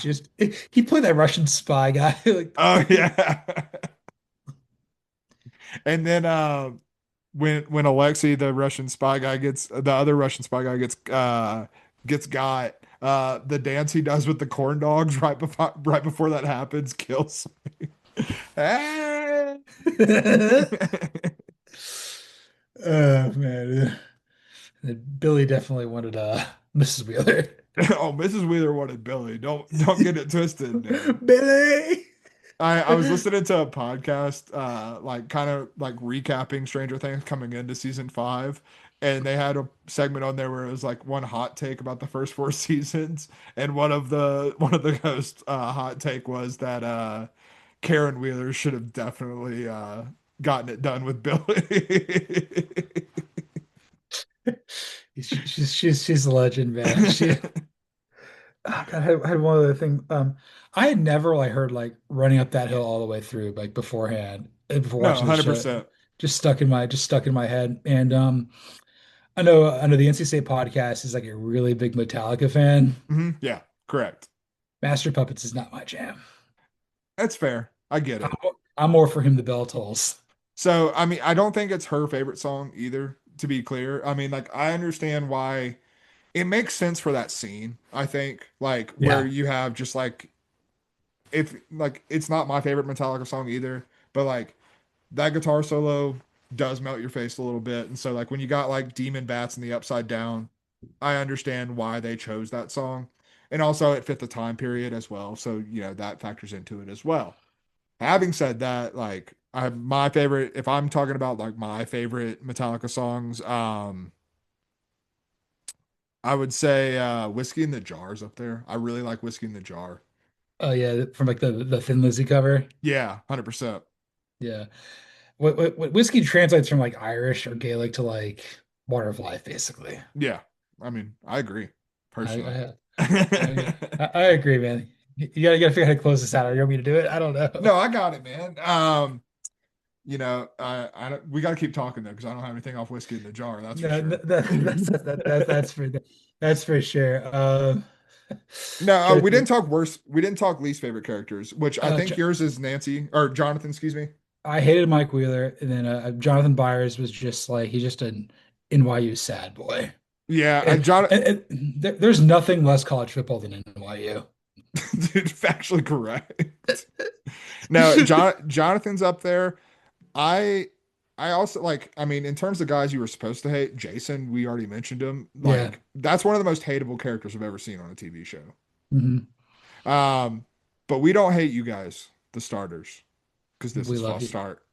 just he played that Russian spy guy like oh yeah. And then when Alexei, the Russian spy guy, gets the other Russian spy guy gets got, the dance he does with the corn dogs right before that happens kills me. Ah! man. Billy definitely wanted Mrs. Wheeler. Oh, Mrs. Wheeler wanted Billy. Don't get it twisted, man. Billy. I was listening to a podcast, like kind of like recapping Stranger Things coming into season five, and they had a segment on there where it was like one hot take about the first four seasons, and one of the hosts' hot take was that Karen Wheeler should have definitely gotten it done with Billy. She's a legend, man. Oh, God, I had one other thing. I had never like heard like running up that hill all the way through like beforehand before No, watching the show. 100%. Just stuck in my head. And I know the NC State podcast is like a really big Metallica fan. Yeah, correct. Master Puppets is not my jam. That's fair. I get I'm, it. I'm more for him the bell tolls. So, I mean, I don't think it's her favorite song either, to be clear. I mean, like, I understand why it makes sense for that scene, I think, like, where Yeah. you have just like if like it's not my favorite Metallica song either, but like that guitar solo does melt your face a little bit. And so like when you got like Demon Bats and the Upside Down, I understand why they chose that song. And also it fit the time period as well. So, that factors into it as well. Having said that, like my favorite, if I'm talking about like my favorite Metallica songs, I would say Whiskey in the Jar is up there. I really like Whiskey in the Jar. Oh yeah, from like the Thin Lizzy cover. Yeah, 100%. Yeah. What whiskey translates from like Irish or Gaelic to like water of life, basically. Yeah. I mean, I agree I personally. I I agree, man. You gotta figure out how to close this out. Or you want me to do it? I don't know. No, I got it, man. I don't, we got to keep talking though because I don't have anything off Whiskey in the Jar. That's for No, sure. that's for sure. No, Trying to we didn't think. talk worst. We didn't talk least favorite characters, which I think Jo- yours is Nancy or Jonathan. Excuse me. I hated Mike Wheeler, and then Jonathan Byers was just like he's just an NYU sad boy, Yeah, and, John, there's nothing less college football than NYU. dude, factually correct. No, Jonathan's up there. I I also like. I mean, in terms of guys you were supposed to hate, Jason. We already mentioned him. Yeah. Like that's one of the most hateable characters I've ever seen on a TV show. Hmm. Um, but we don't hate you guys, the starters, because this We is love false you. start.